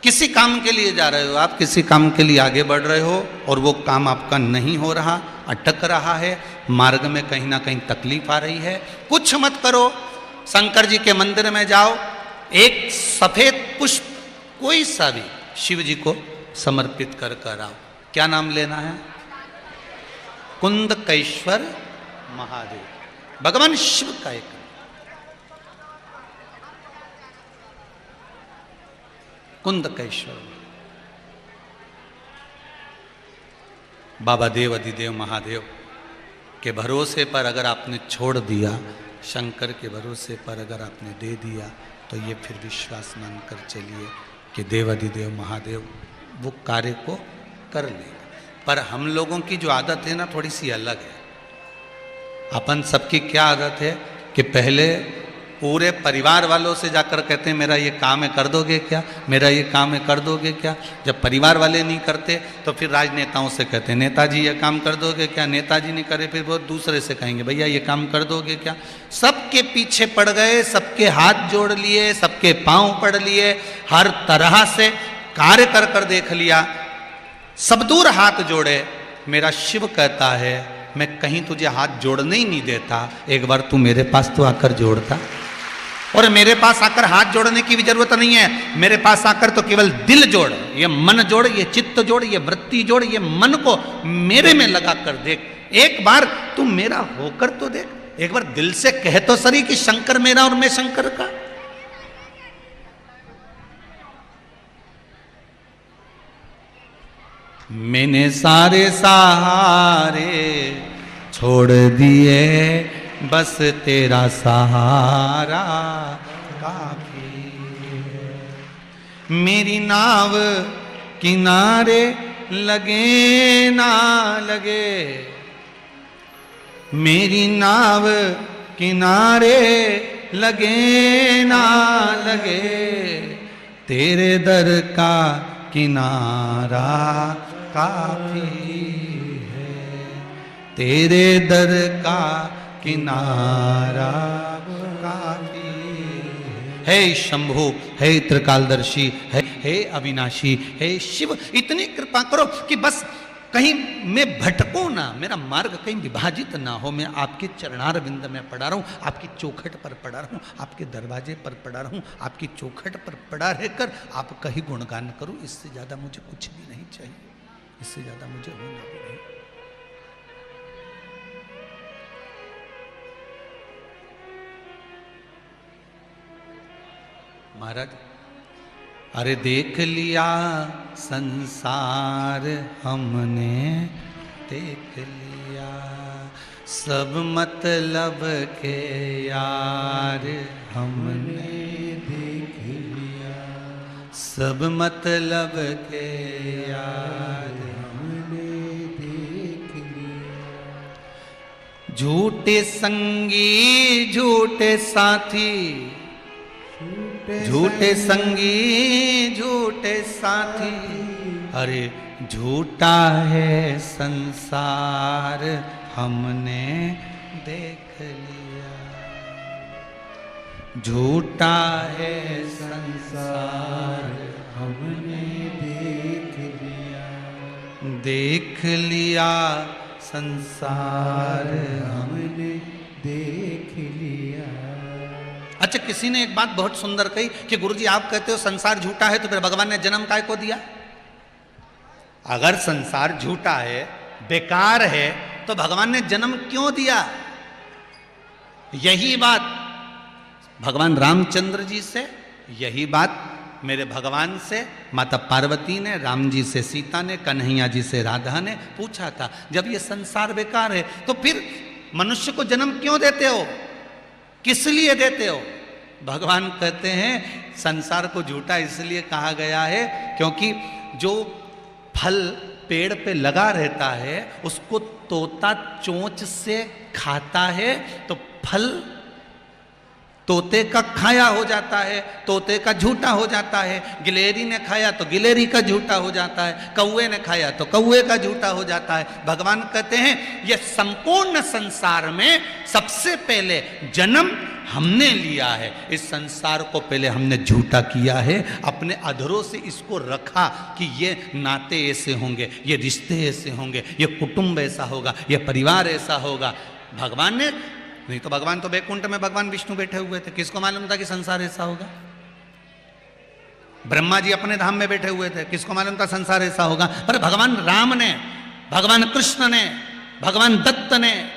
किसी काम के लिए जा रहे हो आप, किसी काम के लिए आगे बढ़ रहे हो और वो काम आपका नहीं हो रहा, अटक रहा है, मार्ग में कहीं ना कहीं तकलीफ आ रही है, कुछ मत करो, शंकर जी के मंदिर में जाओ, एक सफेद पुष्प कोई सा भी शिव जी को समर्पित कर कर आओ। क्या नाम लेना है? कुंदकेश्वर महादेव, भगवान शिव का एक कुंदकेश्वर। बाबा देव अधिदेव महादेव के भरोसे पर अगर आपने छोड़ दिया, शंकर के भरोसे पर अगर आपने दे दिया, तो ये फिर विश्वास मानकर चलिए कि देव अधिदेव महादेव वो कार्य को कर लेगा। पर हम लोगों की जो आदत है ना, थोड़ी सी अलग है। अपन सबकी क्या आदत है कि पहले पूरे परिवार वालों से जाकर कहते हैं मेरा ये काम है कर दोगे क्या, मेरा ये काम है कर दोगे क्या। जब परिवार वाले नहीं करते तो फिर राजनेताओं से कहते हैं नेताजी ये काम कर दोगे क्या, नेताजी नहीं करे फिर वो दूसरे से कहेंगे भैया ये काम कर दोगे क्या। सबके पीछे पड़ गए, सबके हाथ जोड़ लिए, सबके पांव पड़ लिए, हर तरह से कार्य कर कर देख लिया, सब दूर हाथ जोड़े। मेरा शिव कहता है मैं कहीं तुझे हाथ जोड़ने ही नहीं देता, एक बार तू मेरे पास तो आकर जोड़ता। और मेरे पास आकर हाथ जोड़ने की भी जरूरत नहीं है, मेरे पास आकर तो केवल दिल जोड़, ये मन जोड़, ये चित्त जोड़, ये वृत्ति जोड़, ये मन को मेरे में लगा कर देख। एक बार तू मेरा होकर तो देख, एक बार दिल से कह तो सही कि शंकर मेरा और मैं शंकर का। मैंने सारे सहारे छोड़ दिए, बस तेरा सहारा काफी है। मेरी नाव किनारे लगे ना लगे, मेरी नाव किनारे लगे ना लगे, तेरे दर का किनारा काफी है, तेरे दर का किनारा काफी है। हे शंभु, हे त्रिकालदर्शी, हे अविनाशी, हे शिव, इतनी कृपा करो कि बस कहीं मैं भटकूं ना, मेरा मार्ग कहीं विभाजित ना हो, मैं आपके चरणार बिंद में पड़ा रहूं, आपकी चौखट पर पड़ा रहूं, आपके दरवाजे पर पड़ा रहूं, आपकी चौखट पर पड़ा रहकर आपका ही गुणगान करूं। इससे ज्यादा मुझे कुछ भी नहीं चाहिए, इससे ज्यादा मुझे होना भी नहीं। महाराज, अरे देख लिया संसार हमने, देख लिया सब मतलब के यार हमने, देख लिया सब मतलब के यार हमने, देख लिया झूठे संगी झूठे साथी, झूठे संगी झूठे साथी, अरे झूठा है संसार हमने देख लिया, झूठा है संसार हमने देख लिया, देख लिया संसार हमने देख लिया। अच्छा, किसी ने एक बात बहुत सुंदर कही कि गुरुजी आप कहते हो संसार झूठा है तो फिर भगवान ने जन्म काय को दिया? अगर संसार झूठा है, बेकार है, तो भगवान ने जन्म क्यों दिया? यही बात भगवान रामचंद्र जी से, यही बात मेरे भगवान से माता पार्वती ने, राम जी से सीता ने, कन्हैया जी से राधा ने पूछा था। जब ये संसार बेकार है तो फिर मनुष्य को जन्म क्यों देते हो, किस लिए देते हो? भगवान कहते हैं संसार को झूठा इसलिए कहा गया है क्योंकि जो फल पेड़ पे लगा रहता है उसको तोता चोंच से खाता है तो फल तोते का खाया हो जाता है, तोते का झूठा हो जाता है। गिलेरी ने खाया तो गिलेरी का झूठा हो जाता है, कौवे ने खाया तो कौवे का झूठा हो जाता है। भगवान कहते हैं ये संपूर्ण संसार में सबसे पहले जन्म हमने लिया है। इस संसार को पहले हमने झूठा किया है, अपने अधरों से इसको रखा कि ये नाते ऐसे होंगे, ये रिश्ते ऐसे होंगे, ये कुटुंब ऐसा होगा, ये परिवार ऐसा होगा। भगवान ने नहीं तो, भगवान तो वैकुंठ में भगवान विष्णु बैठे हुए थे, किसको मालूम था कि संसार ऐसा होगा? ब्रह्मा जी अपने धाम में बैठे हुए थे, किसको मालूम था संसार ऐसा होगा? पर भगवान राम ने, भगवान कृष्ण ने, भगवान दत्त ने,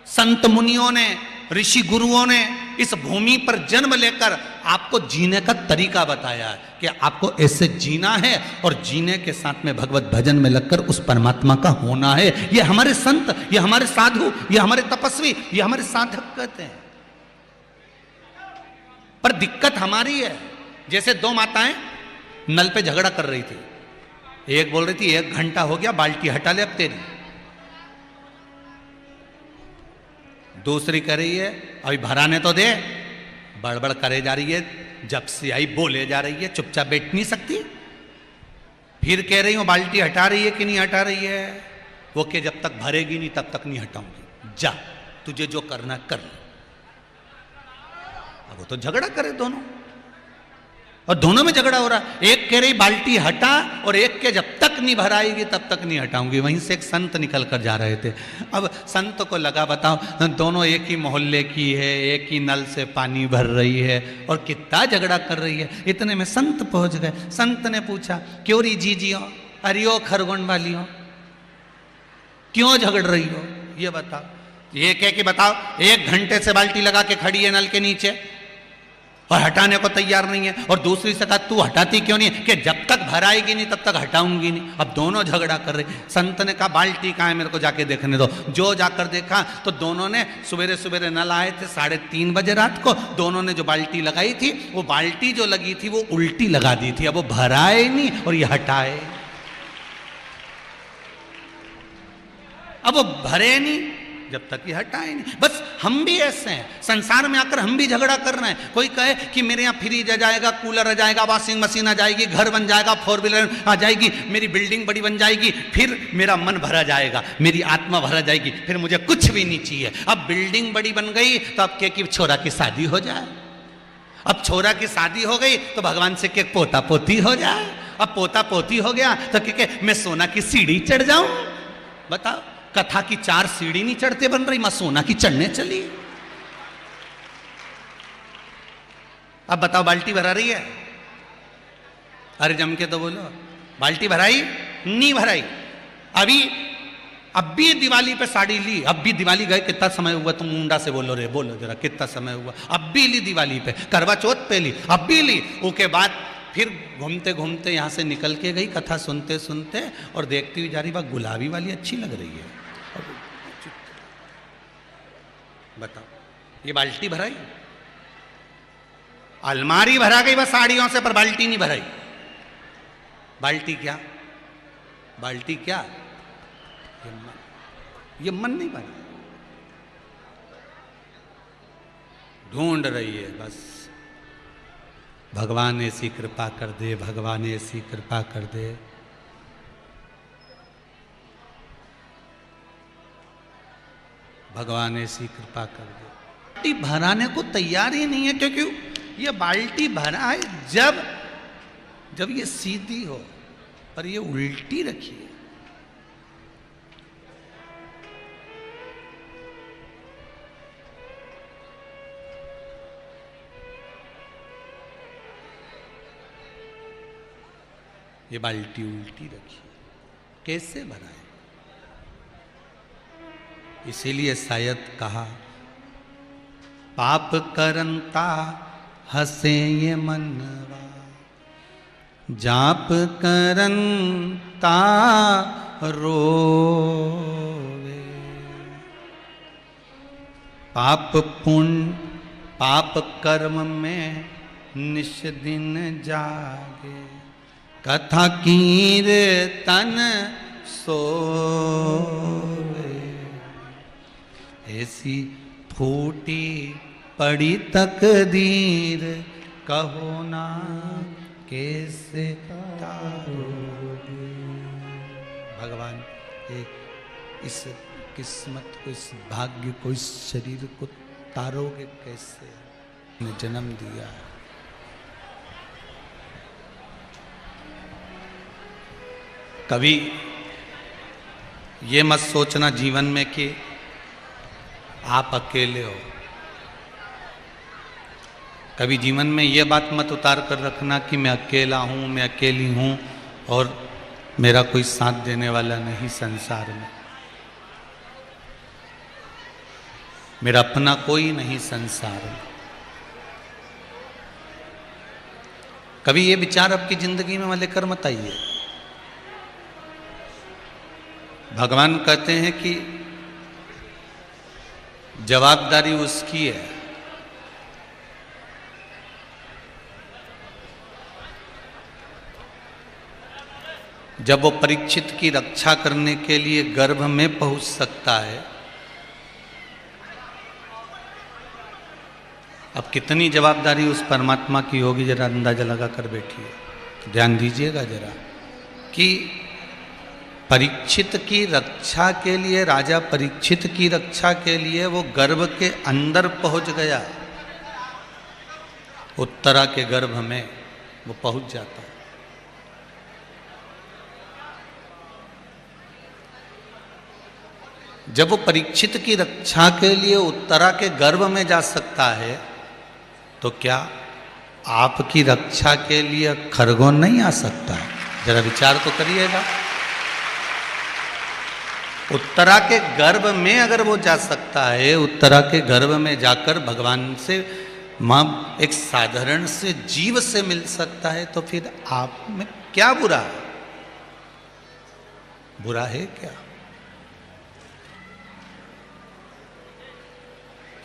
संत मुनियों ने, ऋषि गुरुओं ने इस भूमि पर जन्म लेकर आपको जीने का तरीका बताया है कि आपको ऐसे जीना है और जीने के साथ में भगवत भजन में लगकर उस परमात्मा का होना है। ये हमारे संत, ये हमारे साधु, ये हमारे तपस्वी, ये हमारे साधक कहते हैं। पर दिक्कत हमारी है। जैसे दो माताएं नल पे झगड़ा कर रही थी, एक बोल रही थी 1 घंटा हो गया, बाल्टी हटा ले अब तेरी। दूसरी कह रही है अभी भराने तो दे, बड़बड़ करे जा रही है, जब से आई बोले जा रही है, चुपचाप बैठ नहीं सकती। फिर कह रही हूं बाल्टी हटा रही है कि नहीं हटा रही है? वो कि जब तक भरेगी नहीं तब तक नहीं हटाऊंगी, जा तुझे जो करना कर ले। अब वो तो झगड़ा करे दोनों, और दोनों में झगड़ा हो रहा। एक कह रही बाल्टी हटा और एक के जब तक नहीं भराएगी तब तक नहीं हटाऊंगी। वहीं से एक संत निकल कर जा रहे थे। अब संत को लगा बताओ दोनों एक ही मोहल्ले की है, एक ही नल से पानी भर रही है और कितना झगड़ा कर रही है। इतने में संत पहुंच गए। संत ने पूछा क्यों री जीजियो, अरियो खरगोन वालियों, क्यों झगड़ रही हो ये बताओ। ये कह कि बताओ 1 घंटे से बाल्टी लगा के खड़ी है नल के नीचे और हटाने को तैयार नहीं है, और दूसरी से कहा तू हटाती क्यों नहीं है? कि जब तक भराएगी नहीं तब तक हटाऊंगी नहीं। अब दोनों झगड़ा कर रहे। संत ने कहा बाल्टी कहाँ है, मेरे को जाके देखने दो। जो जाकर देखा तो दोनों ने सवेरे सवेरे नल आए थे 3:30 बजे रात को, दोनों ने जो बाल्टी लगाई थी वो बाल्टी जो लगी थी वो उल्टी लगा दी थी। अब वो भराए नहीं और ये हटाए, अब वो भरे नहीं जब तक ये हटाए नहीं। बस हम भी ऐसे हैं, संसार में आकर हम भी झगड़ा कर रहे हैं। कोई कहे कि मेरे यहाँ फ्रिज आ जाएगा, कूलर आ जाएगा, वॉशिंग मशीन आ जाएगी, घर बन जाएगा, 4 व्हीलर आ जाएगी, मेरी बिल्डिंग बड़ी बन जाएगी, फिर मेरा मन भरा जाएगा, मेरी आत्मा भरा जाएगी, फिर मुझे कुछ भी नहीं चाहिए। अब बिल्डिंग बड़ी बन गई तो अब क्या कि छोरा की शादी हो जाए। अब छोरा की शादी हो गई तो भगवान से क्या पोता पोती हो जाए। अब पोता पोती हो गया तो क्या मैं सोना की सीढ़ी चढ़ जाऊं? बताओ, कथा की 4 सीढ़ी नहीं चढ़ते बन रही, मां सोना की चढ़ने चली। अब बताओ बाल्टी भरा रही है? अरे जम के तो बोलो, बाल्टी भराई नहीं भराई? अब भी दिवाली पे साड़ी ली, अब भी दिवाली गए कितना समय हुआ? तुम मुंडा से बोलो रे, बोलो जरा कितना समय हुआ? अब भी ली दिवाली पे, करवा चौथ पे ली, अब भी ली। उसके बाद फिर घूमते घूमते यहाँ से निकल के गई कथा सुनते सुनते, और देखती हुई जा रही, बात गुलाबी वाली अच्छी लग रही है। बताओ ये बाल्टी भराई? अलमारी भरा गई बस साड़ियों से, पर बाल्टी नहीं भराई। बाल्टी क्या, बाल्टी क्या? ये मन नहीं भरा, ढूंढ रही है बस। भगवान ऐसी कृपा कर दे, भगवान ऐसी कृपा कर दे। भगवान ऐसी कृपा कर दे। बाल्टी भराने को तैयार ही नहीं है, क्योंकि ये बाल्टी भरा है जब ये सीधी हो, पर ये उल्टी रखी है। ये बाल्टी उल्टी रखी है, कैसे भरा है? इसीलिए शायद कहा पाप करंता हसे ये मनवा, जाप करंता रोवे। पाप पुण्य पाप कर्म में निश दिन जागे, कथा कीर्तन सोवे। ऐसी फूटी पड़ी तकदीर, कहो ना कैसे तारोगे। भगवान एक इस किस्मत को, इस भाग्य को, इस शरीर को तारोगे कैसे, ने जन्म दिया। कभी ये मत सोचना जीवन में कि आप अकेले हो। कभी जीवन में ये बात मत उतार कर रखना कि मैं अकेला हूं, मैं अकेली हूं और मेरा कोई साथ देने वाला नहीं संसार में, मेरा अपना कोई नहीं संसार में। कभी ये विचार आपकी जिंदगी में लेकर मत आइए। भगवान कहते हैं कि जवाबदारी उसकी है। जब वो परीक्षित की रक्षा करने के लिए गर्भ में पहुंच सकता है, अब कितनी जवाबदारी उस परमात्मा की होगी, जरा अंदाजा लगा कर बैठिए। ध्यान दीजिएगा जरा कि परीक्षित की रक्षा के लिए, राजा परीक्षित की रक्षा के लिए वो गर्भ के अंदर पहुंच गया। उत्तरा के गर्भ में वो पहुंच जाता है। जब वो परीक्षित की रक्षा के लिए उत्तरा के गर्भ में जा सकता है, तो क्या आपकी रक्षा के लिए खरगोन नहीं आ सकता? जरा विचार तो करिएगा। उत्तरा के गर्भ में अगर वो जा सकता है, उत्तरा के गर्भ में जाकर भगवान से, मां एक साधारण से जीव से मिल सकता है, तो फिर आप में क्या बुरा है? बुरा है क्या?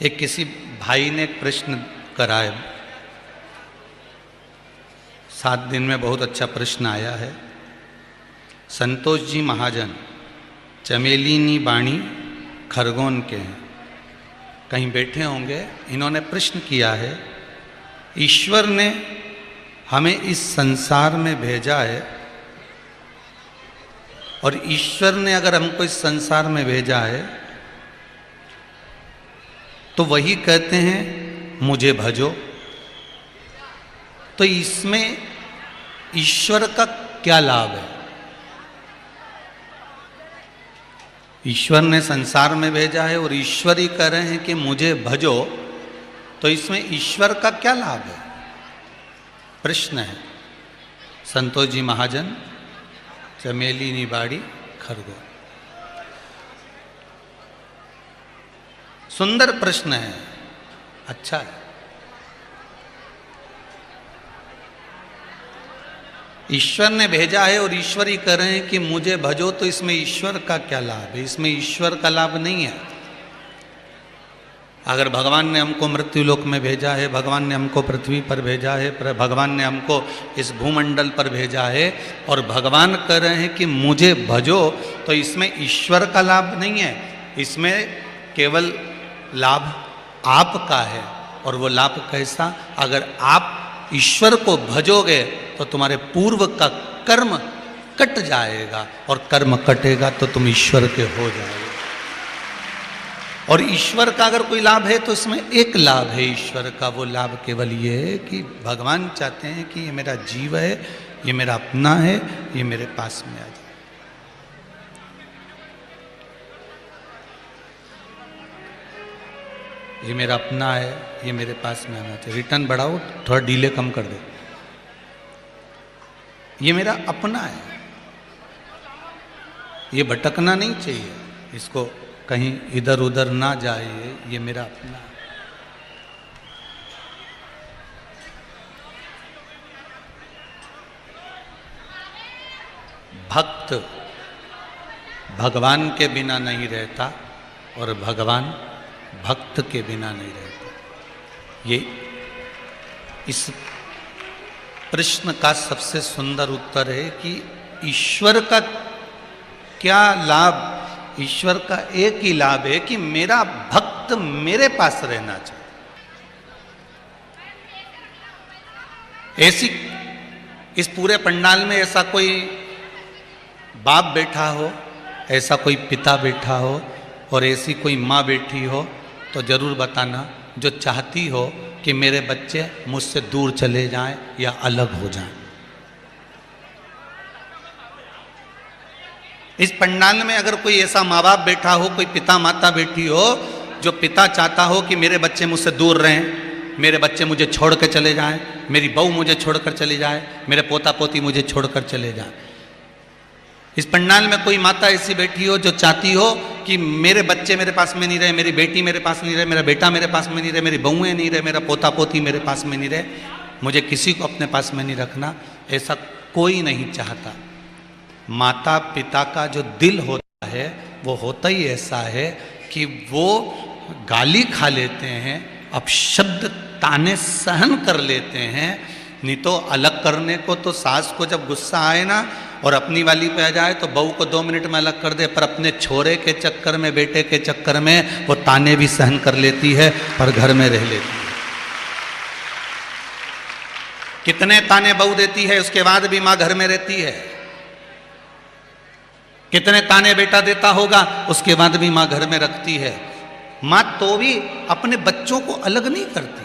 एक किसी भाई ने एक प्रश्न करा है, 7 दिन में बहुत अच्छा प्रश्न आया है। संतोष जी महाजन चमेलीनी बाणी खरगोन के हैं, कहीं बैठे होंगे। इन्होंने प्रश्न किया है, ईश्वर ने हमें इस संसार में भेजा है और ईश्वर ने अगर हमको इस संसार में भेजा है तो वही कहते हैं मुझे भजो, तो इसमें ईश्वर का क्या लाभ है? ईश्वर ने संसार में भेजा है और ईश्वर ही कह रहे हैं कि मुझे भजो, तो इसमें ईश्वर का क्या लाभ है? प्रश्न है। संतोष जी महाजन चमेली निबाड़ी खरगोन। सुंदर प्रश्न है, अच्छा है। ईश्वर ने भेजा है और ईश्वर ही कह रहे हैं कि मुझे भजो, तो इसमें ईश्वर का क्या लाभ है? इसमें ईश्वर का लाभ नहीं है। अगर भगवान ने हमको मृत्यु लोक में भेजा है, भगवान ने हमको पृथ्वी पर भेजा है, भगवान ने हमको इस भूमंडल पर भेजा है और भगवान कह रहे हैं कि मुझे भजो, तो इसमें ईश्वर का लाभ नहीं है। इसमें केवल लाभ आपका है। और वो लाभ कैसा? अगर आप ईश्वर को भजोगे तो तुम्हारे पूर्व का कर्म कट जाएगा, और कर्म कटेगा तो तुम ईश्वर के हो जाओगे। और ईश्वर का अगर कोई लाभ है तो इसमें एक लाभ है ईश्वर का। वो लाभ केवल ये है कि भगवान चाहते हैं कि ये मेरा जीव है, ये मेरा अपना है, ये मेरे पास में आ जाए। ये मेरा अपना है, ये मेरे पास में आना चाहिए। रिटर्न बढ़ाओ, थोड़ा डीले कम कर दो। ये मेरा अपना है, ये भटकना नहीं चाहिए, इसको कहीं इधर उधर ना जाए, ये मेरा अपना है। भक्त भगवान के बिना नहीं रहता और भगवान भक्त के बिना नहीं रहता। ये इस प्रश्न का सबसे सुंदर उत्तर है कि ईश्वर का क्या लाभ? ईश्वर का एक ही लाभ है कि मेरा भक्त मेरे पास रहना चाहिए। ऐसी इस पूरे पंडाल में ऐसा कोई बाप बैठा हो, ऐसा कोई पिता बैठा हो और ऐसी कोई माँ बैठी हो, तो जरूर बताना जो चाहती हो कि मेरे बच्चे मुझसे दूर चले जाएं या अलग हो जाएं। इस पंडाल में अगर कोई ऐसा माँ बाप बैठा हो, कोई पिता माता बैठी हो, जो पिता चाहता हो कि मेरे बच्चे मुझसे दूर रहें, मेरे बच्चे मुझे छोड़ कर चले जाएं, मेरी बहू मुझे छोड़कर चली जाए, मेरे पोता पोती मुझे छोड़कर चले जाएं। इस पंडाल में कोई माता ऐसी बैठी हो जो चाहती हो कि मेरे बच्चे मेरे पास में नहीं रहे, मेरी बेटी मेरे पास नहीं रहे, मेरा बेटा मेरे पास में नहीं रहे, मेरी बहुएं नहीं रहे, मेरा पोता पोती मेरे पास में नहीं रहे, मुझे किसी को अपने पास में नहीं रखना, ऐसा कोई नहीं चाहता। माता पिता का जो दिल होता है वो होता ही ऐसा है कि वो गाली खा लेते हैं, अपशब्द ताने सहन कर लेते हैं। नहीं तो अलग करने को तो सास को जब गुस्सा आए ना और अपनी वाली पे आ जाए तो बहू को 2 मिनट में अलग कर दे, पर अपने छोरे के चक्कर में, बेटे के चक्कर में वो ताने भी सहन कर लेती है पर घर में रह लेती है। कितने ताने बहू देती है, उसके बाद भी माँ घर में रहती है। कितने ताने बेटा देता होगा, उसके बाद भी माँ घर में रखती है। माँ तो भी अपने बच्चों को अलग नहीं करती है,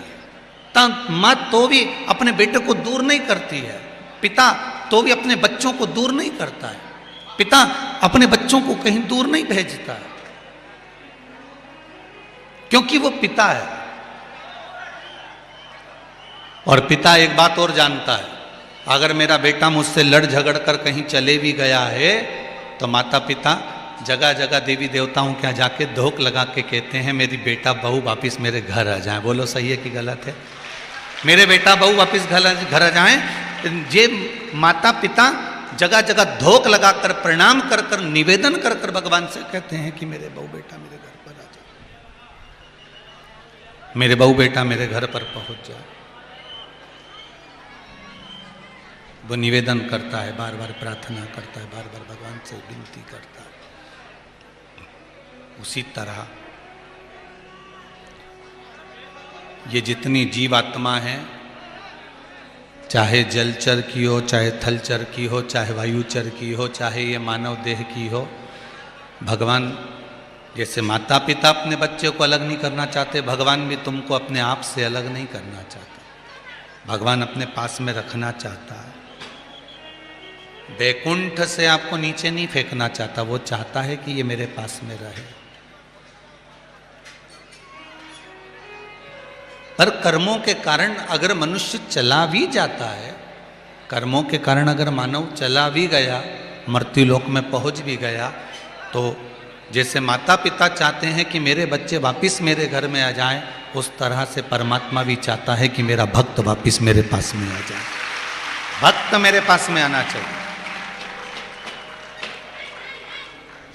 माँ तो भी अपने बेटे को दूर नहीं करती है, पिता तो भी अपने बच्चों को दूर नहीं करता है, पिता अपने बच्चों को कहीं दूर नहीं भेजता है, क्योंकि वो पिता है। और पिता एक बात और जानता है, अगर मेरा बेटा मुझसे लड़ झगड़ कर कहीं चले भी गया है तो माता पिता जगह जगह देवी देवताओं के यहाँ जाके धोख लगा के कहते हैं मेरी बेटा बहू वापिस मेरे घर आ जाए। बोलो सही है कि गलत है? मेरे बेटा बहू वापिस घर आ जाए। ये माता पिता जगह जगह धोख लगा कर, प्रणाम कर कर, निवेदन कर कर भगवान से कहते हैं कि मेरे बहू बेटा मेरे घर पर आ जाए, मेरे बहू बेटा मेरे घर पर पहुंच जाए। वो निवेदन करता है, बार बार प्रार्थना करता है, बार बार भगवान से विनती करता है। उसी तरह ये जितनी जीवात्मा है, चाहे जलचर की हो, चाहे थलचर की हो, चाहे वायुचर की हो, चाहे ये मानव देह की हो, भगवान जैसे माता पिता अपने बच्चे को अलग नहीं करना चाहते, भगवान भी तुमको अपने आप से अलग नहीं करना चाहता। भगवान अपने पास में रखना चाहता है। वैकुंठ से आपको नीचे नहीं फेंकना चाहता, वो चाहता है कि ये मेरे पास में रहे। पर कर्मों के कारण अगर मनुष्य चला भी जाता है, कर्मों के कारण अगर मानव चला भी गया, मृत्युलोक में पहुंच भी गया, तो जैसे माता पिता चाहते हैं कि मेरे बच्चे वापिस मेरे घर में आ जाएं, उस तरह से परमात्मा भी चाहता है कि मेरा भक्त वापिस मेरे पास में आ जाए। भक्त मेरे पास में आना चाहिए।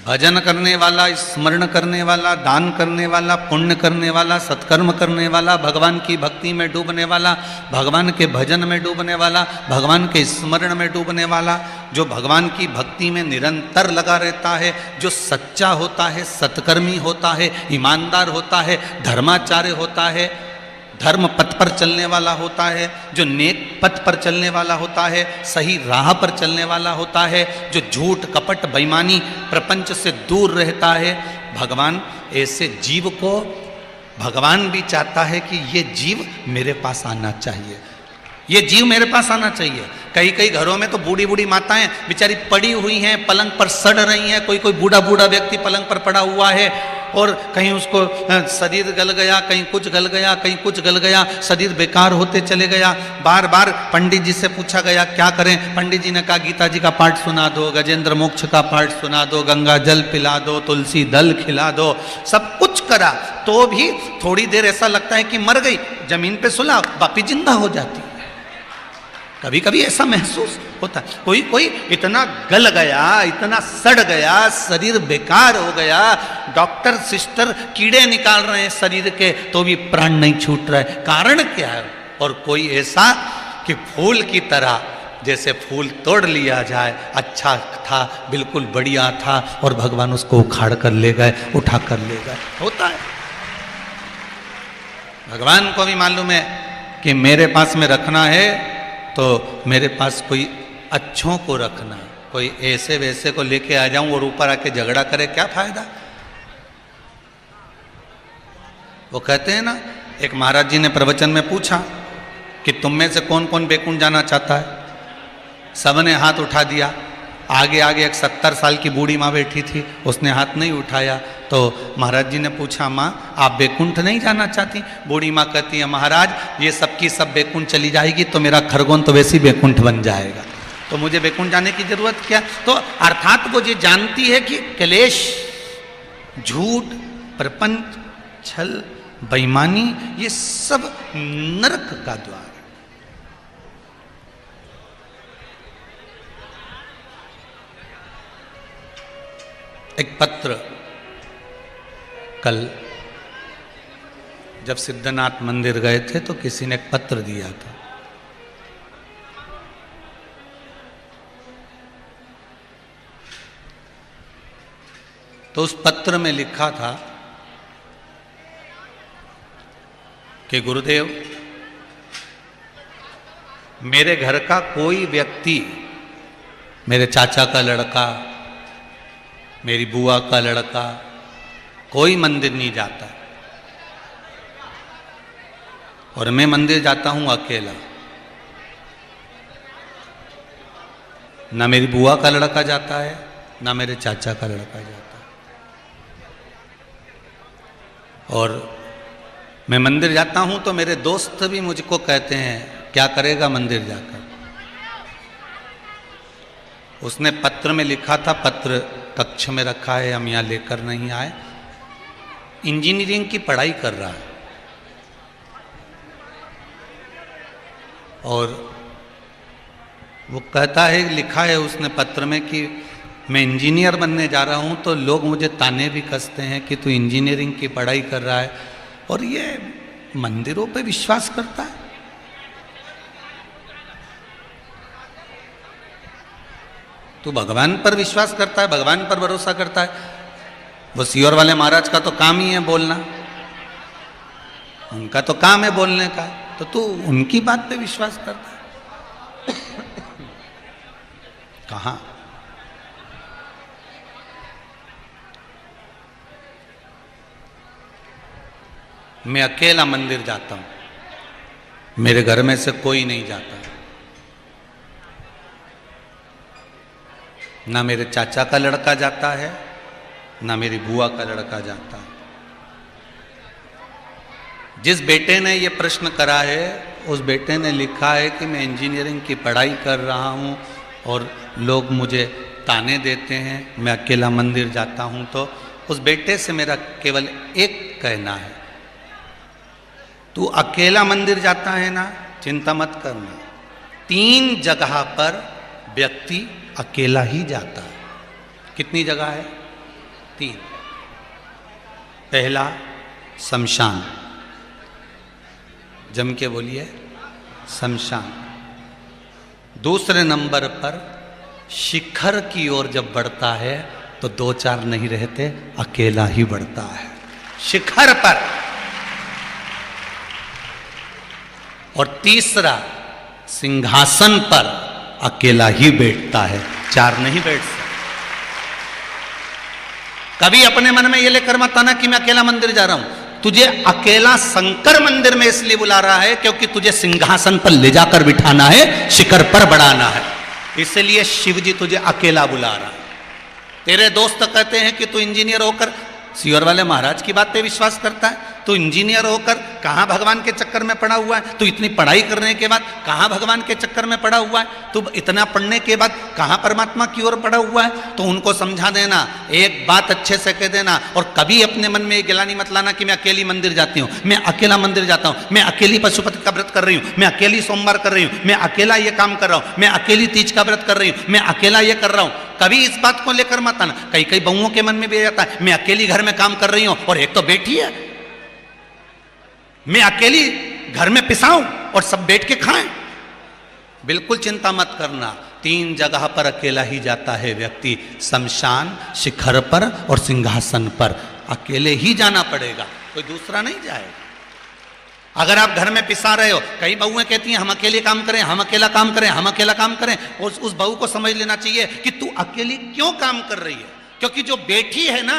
भजन करने वाला, स्मरण करने वाला, दान करने वाला, पुण्य करने वाला, सत्कर्म करने वाला, भगवान की भक्ति में डूबने वाला, भगवान के भजन में डूबने वाला, भगवान के स्मरण में डूबने वाला, जो भगवान की भक्ति में निरंतर लगा रहता है, जो सच्चा होता है, सत्कर्मी होता है, ईमानदार होता है, धर्माचार्य होता है, धर्म पथ पर चलने वाला होता है, जो नेक पथ पर चलने वाला होता है, सही राह पर चलने वाला होता है, जो झूठ कपट बेईमानी प्रपंच से दूर रहता है, भगवान ऐसे जीव को, भगवान भी चाहता है कि ये जीव मेरे पास आना चाहिए, ये जीव मेरे पास आना चाहिए। कई कई घरों में तो बूढ़ी बूढ़ी माताएं बेचारी पड़ी हुई हैं, पलंग पर सड़ रही हैं, कोई कोई बूढ़ा बूढ़ा व्यक्ति पलंग पर पड़ा हुआ है और कहीं उसको शरीर गल गया, कहीं कुछ गल गया, कहीं कुछ गल गया, शरीर बेकार होते चले गया। बार बार पंडित जी से पूछा गया क्या करें, पंडित जी ने कहा गीता जी का पाठ सुना दो, गजेंद्र मोक्ष का पाठ सुना दो, गंगा जल पिला दो, तुलसी दल खिला दो, सब कुछ करा, तो भी थोड़ी देर ऐसा लगता है कि मर गई, जमीन पे सुला वापिस जिंदा हो जाती। कभी कभी ऐसा महसूस होता है। कोई कोई इतना गल गया, इतना सड़ गया, शरीर बेकार हो गया, डॉक्टर सिस्टर कीड़े निकाल रहे हैं शरीर के, तो भी प्राण नहीं छूट रहा है। कारण क्या है? और कोई ऐसा कि फूल की तरह, जैसे फूल तोड़ लिया जाए, अच्छा था, बिल्कुल बढ़िया था, और भगवान उसको उखाड़ कर ले गए, उठा कर ले गए। होता है। भगवान को भी मालूम है कि मेरे पास में रखना है तो मेरे पास कोई अच्छों को रखना, कोई ऐसे वैसे को लेके आ जाऊं और ऊपर आके झगड़ा करे, क्या फायदा? वो कहते हैं ना, एक महाराज जी ने प्रवचन में पूछा कि तुम में से कौन कौन बैकुंठ जाना चाहता है? सबने हाथ उठा दिया। आगे आगे एक 70 साल की बूढ़ी माँ बैठी थी, उसने हाथ नहीं उठाया। तो महाराज जी ने पूछा, माँ आप बैकुंठ नहीं जाना चाहती? बूढ़ी माँ कहती है, महाराज ये सबकी सब बैकुंठ चली जाएगी तो मेरा खरगोन तो वैसे ही बैकुंठ बन जाएगा, तो मुझे बैकुंठ जाने की जरूरत क्या? तो अर्थात वो ये जानती है कि क्लेश, झूठ, प्रपंच, छल, बेईमानी ये सब नरक का द्वार है। एक पत्र कल जब सिद्धनाथ मंदिर गए थे तो किसी ने एक पत्र दिया था। तो उस पत्र में लिखा था कि गुरुदेव, मेरे घर का कोई व्यक्ति, मेरे चाचा का लड़का, मेरी बुआ का लड़का, कोई मंदिर नहीं जाता और मैं मंदिर जाता हूं अकेला। ना मेरी बुआ का लड़का जाता है, ना मेरे चाचा का लड़का जाता है। और मैं मंदिर जाता हूं तो मेरे दोस्त भी मुझको कहते हैं, क्या करेगा मंदिर जाकर? उसने पत्र में लिखा था, पत्र कक्ष में रखा है, हम यहाँ लेकर नहीं आए। इंजीनियरिंग की पढ़ाई कर रहा है और वो कहता है, लिखा है उसने पत्र में कि मैं इंजीनियर बनने जा रहा हूं तो लोग मुझे ताने भी कसते हैं कि तू इंजीनियरिंग की पढ़ाई कर रहा है और ये मंदिरों पे विश्वास करता है। तू भगवान पर विश्वास करता है, भगवान पर भरोसा करता है। वो सीहोर वाले महाराज का तो काम ही है बोलना, उनका तो काम है बोलने का, तो तू उनकी बात पे विश्वास करता है? कहां? मैं अकेला मंदिर जाता हूं, मेरे घर में से कोई नहीं जाता, ना मेरे चाचा का लड़का जाता है, ना मेरी बुआ का लड़का जाता है। जिस बेटे ने ये प्रश्न करा है उस बेटे ने लिखा है कि मैं इंजीनियरिंग की पढ़ाई कर रहा हूं और लोग मुझे ताने देते हैं, मैं अकेला मंदिर जाता हूं। तो उस बेटे से मेरा केवल एक कहना है, तू अकेला मंदिर जाता है ना, चिंता मत करना। 3 जगह पर व्यक्ति अकेला ही जाता है। कितनी जगह है? 3। पहला शमशान, जम के बोलिए, शमशान। दूसरे नंबर पर शिखर की ओर जब बढ़ता है तो 2-4 नहीं रहते, अकेला ही बढ़ता है शिखर पर। और तीसरा सिंहासन पर अकेला ही बैठता है, 4 नहीं बैठ सकते। कभी अपने मन में ये लेकर मत आना कि मैं अकेला मंदिर जा रहा हूं। तुझे अकेला शंकर मंदिर में इसलिए बुला रहा है क्योंकि तुझे सिंहासन पर ले जाकर बिठाना है, शिखर पर बढ़ाना है, इसलिए शिव जी तुझे अकेला बुला रहा है। तेरे दोस्त कहते हैं कि तू इंजीनियर होकर सीहोर वाले महाराज की बात पे विश्वास करता है, तो इंजीनियर होकर कहाँ भगवान के चक्कर में पड़ा हुआ है? तो इतनी पढ़ाई करने के बाद कहाँ भगवान के चक्कर में पड़ा हुआ है? तो इतना पढ़ने के बाद कहाँ परमात्मा की ओर पड़ा हुआ है? तो उनको समझा देना, एक बात अच्छे से कह देना, और कभी अपने मन में ये गिलानी मत लाना कि मैं अकेली मंदिर जाती हूँ, मैं अकेला मंदिर जाता हूँ, मैं अकेली पशुपति का व्रत कर रही हूँ, मैं अकेली सोमवार कर रही हूँ, मैं अकेला ये काम कर रहा हूँ, मैं अकेली तीज का व्रत कर रही हूँ, मैं अकेला ये कर रहा हूँ। कभी इस बात को लेकर मत आना। कई बहुओं के मन में भी आता है, मैं अकेली घर में काम कर रही हूँ और एक तो बेटी है, मैं अकेली घर में पिसाऊं और सब बैठ के खाएं। बिल्कुल चिंता मत करना, 3 जगह पर अकेला ही जाता है व्यक्ति, शमशान, शिखर पर और सिंहासन पर। अकेले ही जाना पड़ेगा, कोई दूसरा नहीं जाएगा। अगर आप घर में पिसा रहे हो, कई बहुएं कहती हैं हम अकेले काम करें, हम अकेला काम करें, हम अकेला काम करें, और उस बहू को समझ लेना चाहिए कि तू अकेली क्यों काम कर रही है, क्योंकि जो बेटी है ना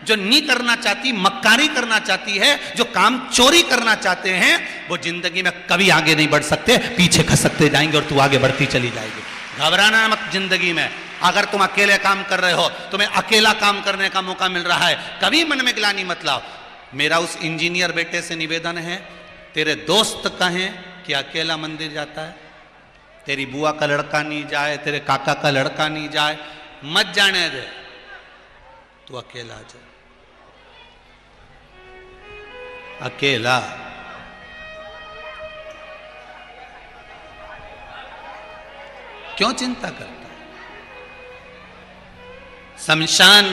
जो नहीं करना चाहती, मक्कारी करना चाहती है, जो काम चोरी करना चाहते हैं, वो जिंदगी में कभी आगे नहीं बढ़ सकते, पीछे खसकते जाएंगे और तू आगे बढ़ती चली जाएगी। घबराना मत जिंदगी में। अगर तुम अकेले काम कर रहे हो, तुम्हें अकेला काम करने का मौका मिल रहा है, कभी मन में गिलानी मत लाओ। मेरा उस इंजीनियर बेटे से निवेदन है, तेरे दोस्त कहें कि अकेला मंदिर जाता है, तेरी बुआ का लड़का नहीं जाए, तेरे काका का लड़का नहीं जाए, मत जाने दे, तू अकेला जा, अकेला। क्यों चिंता करता? शमशान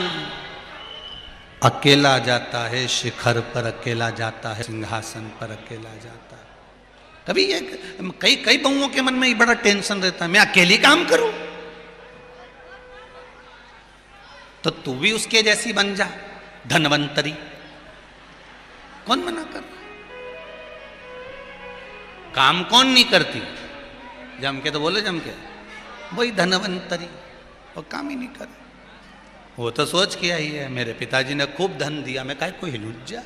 अकेला जाता है, शिखर पर अकेला जाता है, सिंहासन पर अकेला जाता है। कभी ये कई बहुओं के मन में ये बड़ा टेंशन रहता है, मैं अकेले काम करूं, तो तू भी उसके जैसी बन जा, धनवंतरी। कौन मना कर? काम कौन नहीं करती? जम के तो बोले, जम के वही धनवंतरी, और काम ही नहीं कर। वो तो सोच किया ही है, मेरे पिताजी ने खूब धन दिया, मैं काहे कोई हिलूट जा,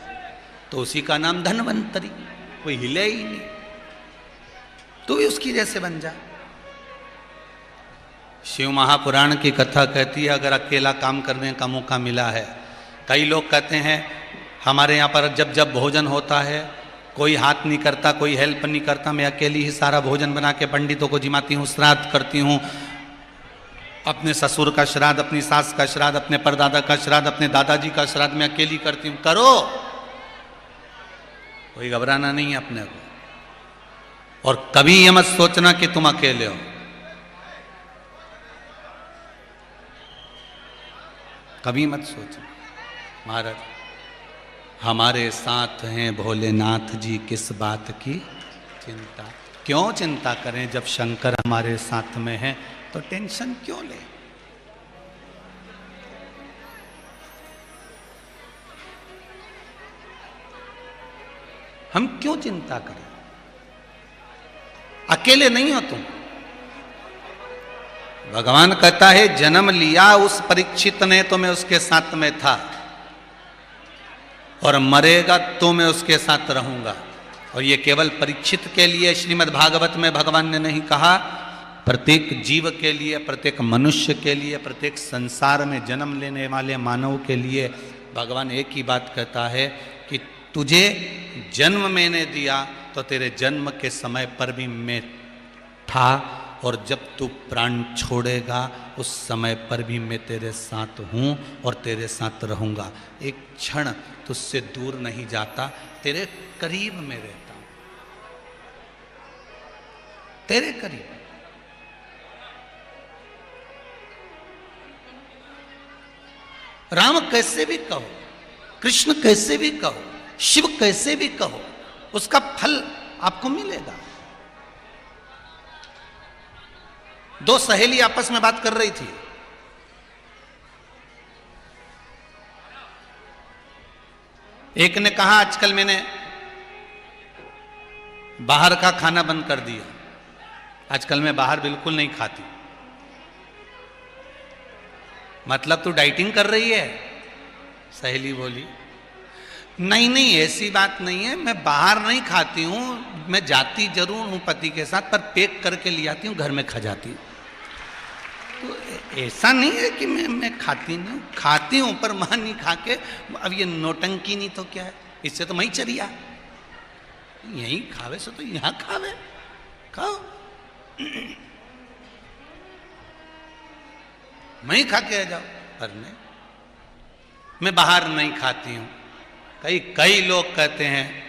तो उसी का नाम धनवंतरी, कोई हिले ही नहीं। तू भी उसकी जैसे बन जा। शिव महापुराण की कथा कहती है, अगर अकेला काम करने का मौका मिला है, कई लोग कहते हैं हमारे यहाँ पर जब जब भोजन होता है, कोई हाथ नहीं करता, कोई हेल्प नहीं करता, मैं अकेली ही सारा भोजन बना के पंडितों को जिमाती हूँ, श्राद्ध करती हूँ, अपने ससुर का श्राद्ध, अपनी सास का श्राद्ध, अपने परदादा का श्राद्ध, अपने दादाजी का श्राद्ध मैं अकेली करती हूँ। करो, कोई घबराना नहीं है अपने को। और कभी ये मत सोचना कि तुम अकेले हो, कभी मत सोचना। महाराज हमारे साथ हैं भोलेनाथ जी, किस बात की चिंता? क्यों चिंता करें जब शंकर हमारे साथ में हैं, तो टेंशन क्यों ले? हम क्यों चिंता करें? अकेले नहीं हो तुम। भगवान कहता है जन्म लिया उस परीक्षित ने तो मैं उसके साथ में था, और मरेगा तो मैं उसके साथ रहूंगा। और ये केवल परीक्षित के लिए श्रीमद् भागवत में भगवान ने नहीं कहा, प्रत्येक जीव के लिए, प्रत्येक मनुष्य के लिए, प्रत्येक संसार में जन्म लेने वाले मानव के लिए भगवान एक ही बात कहता है कि तुझे जन्म मैंने दिया तो तेरे जन्म के समय पर भी मैं था, और जब तू प्राण छोड़ेगा उस समय पर भी मैं तेरे साथ हूँ और तेरे साथ रहूँगा। एक क्षण तुझसे दूर नहीं जाता, तेरे करीब में रहता हूँ, तेरे करीब। राम कैसे भी कहो, कृष्ण कैसे भी कहो, शिव कैसे भी कहो, उसका फल आपको मिलेगा। दो सहेली आपस में बात कर रही थी, एक ने कहा आजकल मैंने बाहर का खाना बंद कर दिया, आजकल मैं बाहर बिल्कुल नहीं खाती। मतलब तू डाइटिंग कर रही है? सहेली बोली नहीं नहीं ऐसी बात नहीं है, मैं बाहर नहीं खाती हूँ, मैं जाती जरूर हूँ पति के साथ, पर पैक करके ले आती हूँ, घर में खा जाती हूँ। तो ऐसा नहीं है कि मैं खाती नहीं हूँ, खाती हूँ पर वहाँ नहीं खा के। अब ये नौटंकी नहीं तो क्या है, इससे तो मैं ही चरिया, यहीं खावे से तो यहाँ खावे, खाओ। मैं ही खा के आ जाओ, पर नहीं, मैं बाहर नहीं खाती हूँ। कई लोग कहते हैं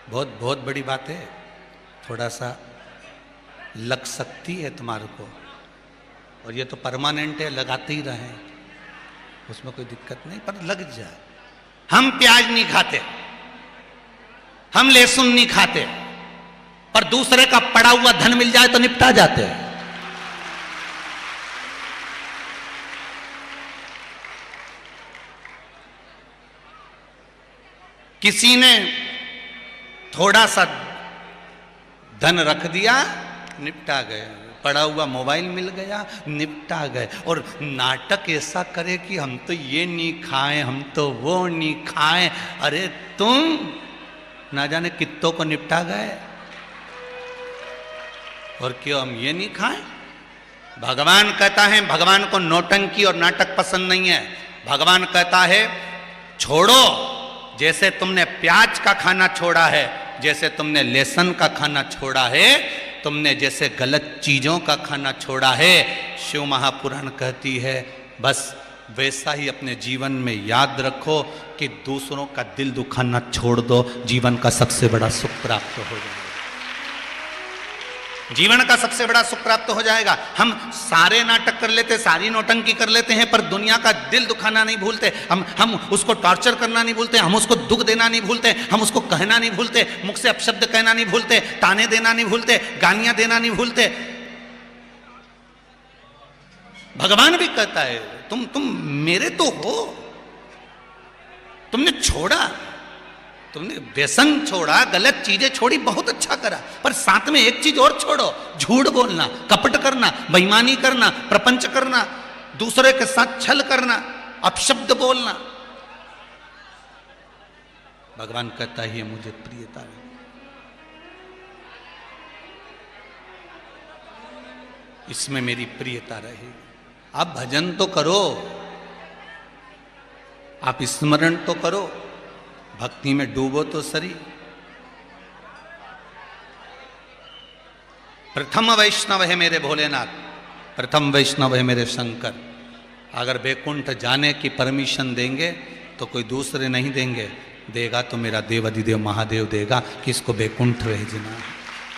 बहुत बड़ी बात है, थोड़ा सा लग सकती है तुम्हारे को, और ये तो परमानेंट है, लगाते ही रहे, उसमें कोई दिक्कत नहीं, पर लग जाए। हम प्याज नहीं खाते, हम लहसुन नहीं खाते, पर दूसरे का पड़ा हुआ धन मिल जाए तो निपटा जाते हैं। किसी ने थोड़ा सा धन रख दिया, निपटा गए। पड़ा हुआ मोबाइल मिल गया, निपटा गए। और नाटक ऐसा करे कि हम तो ये नहीं खाएं, हम तो वो नहीं खाएं। अरे तुम ना जाने कित्तों को निपटा गए, और क्यों हम ये नहीं खाएं? भगवान कहता है, भगवान को नौटंकी और नाटक पसंद नहीं है। भगवान कहता है छोड़ो, जैसे तुमने प्याज का खाना छोड़ा है, जैसे तुमने लहसुन का खाना छोड़ा है, तुमने जैसे गलत चीजों का खाना छोड़ा है, शिव महापुराण कहती है बस वैसा ही अपने जीवन में याद रखो कि दूसरों का दिल दुखाना छोड़ दो, जीवन का सबसे बड़ा सुख प्राप्त हो जाएगा। जीवन का सबसे बड़ा सुख प्राप्त हो जाएगा। हम सारे नाटक कर लेते, सारी नौटंकी कर लेते हैं, पर दुनिया का दिल दुखाना नहीं भूलते। हम उसको टॉर्चर करना नहीं भूलते, हम उसको दुख देना नहीं भूलते, हम उसको कहना नहीं भूलते, मुख से अपशब्द कहना नहीं भूलते, ताने देना नहीं भूलते, गालियां देना नहीं भूलते। भगवान भी कहता है तुम मेरे तो हो, तुमने छोड़ा, तुमने व्यसन छोड़ा, गलत चीजें छोड़ी, बहुत अच्छा करा, पर साथ में एक चीज और छोड़ो, झूठ बोलना, कपट करना, बेईमानी करना, प्रपंच करना, दूसरे के साथ छल करना, अपशब्द बोलना। भगवान कहता है ये मुझे प्रियता है। इसमें मेरी प्रियता रहेगी। आप भजन तो करो, आप स्मरण तो करो, भक्ति में डूबो तो सरी। प्रथम वैष्णव है मेरे भोलेनाथ, प्रथम वैष्णव है मेरे शंकर। अगर बैकुंठ जाने की परमिशन देंगे तो कोई दूसरे नहीं देंगे, देगा तो मेरा देवाधिदेव महादेव देगा कि इसको बैकुंठ भेजना है,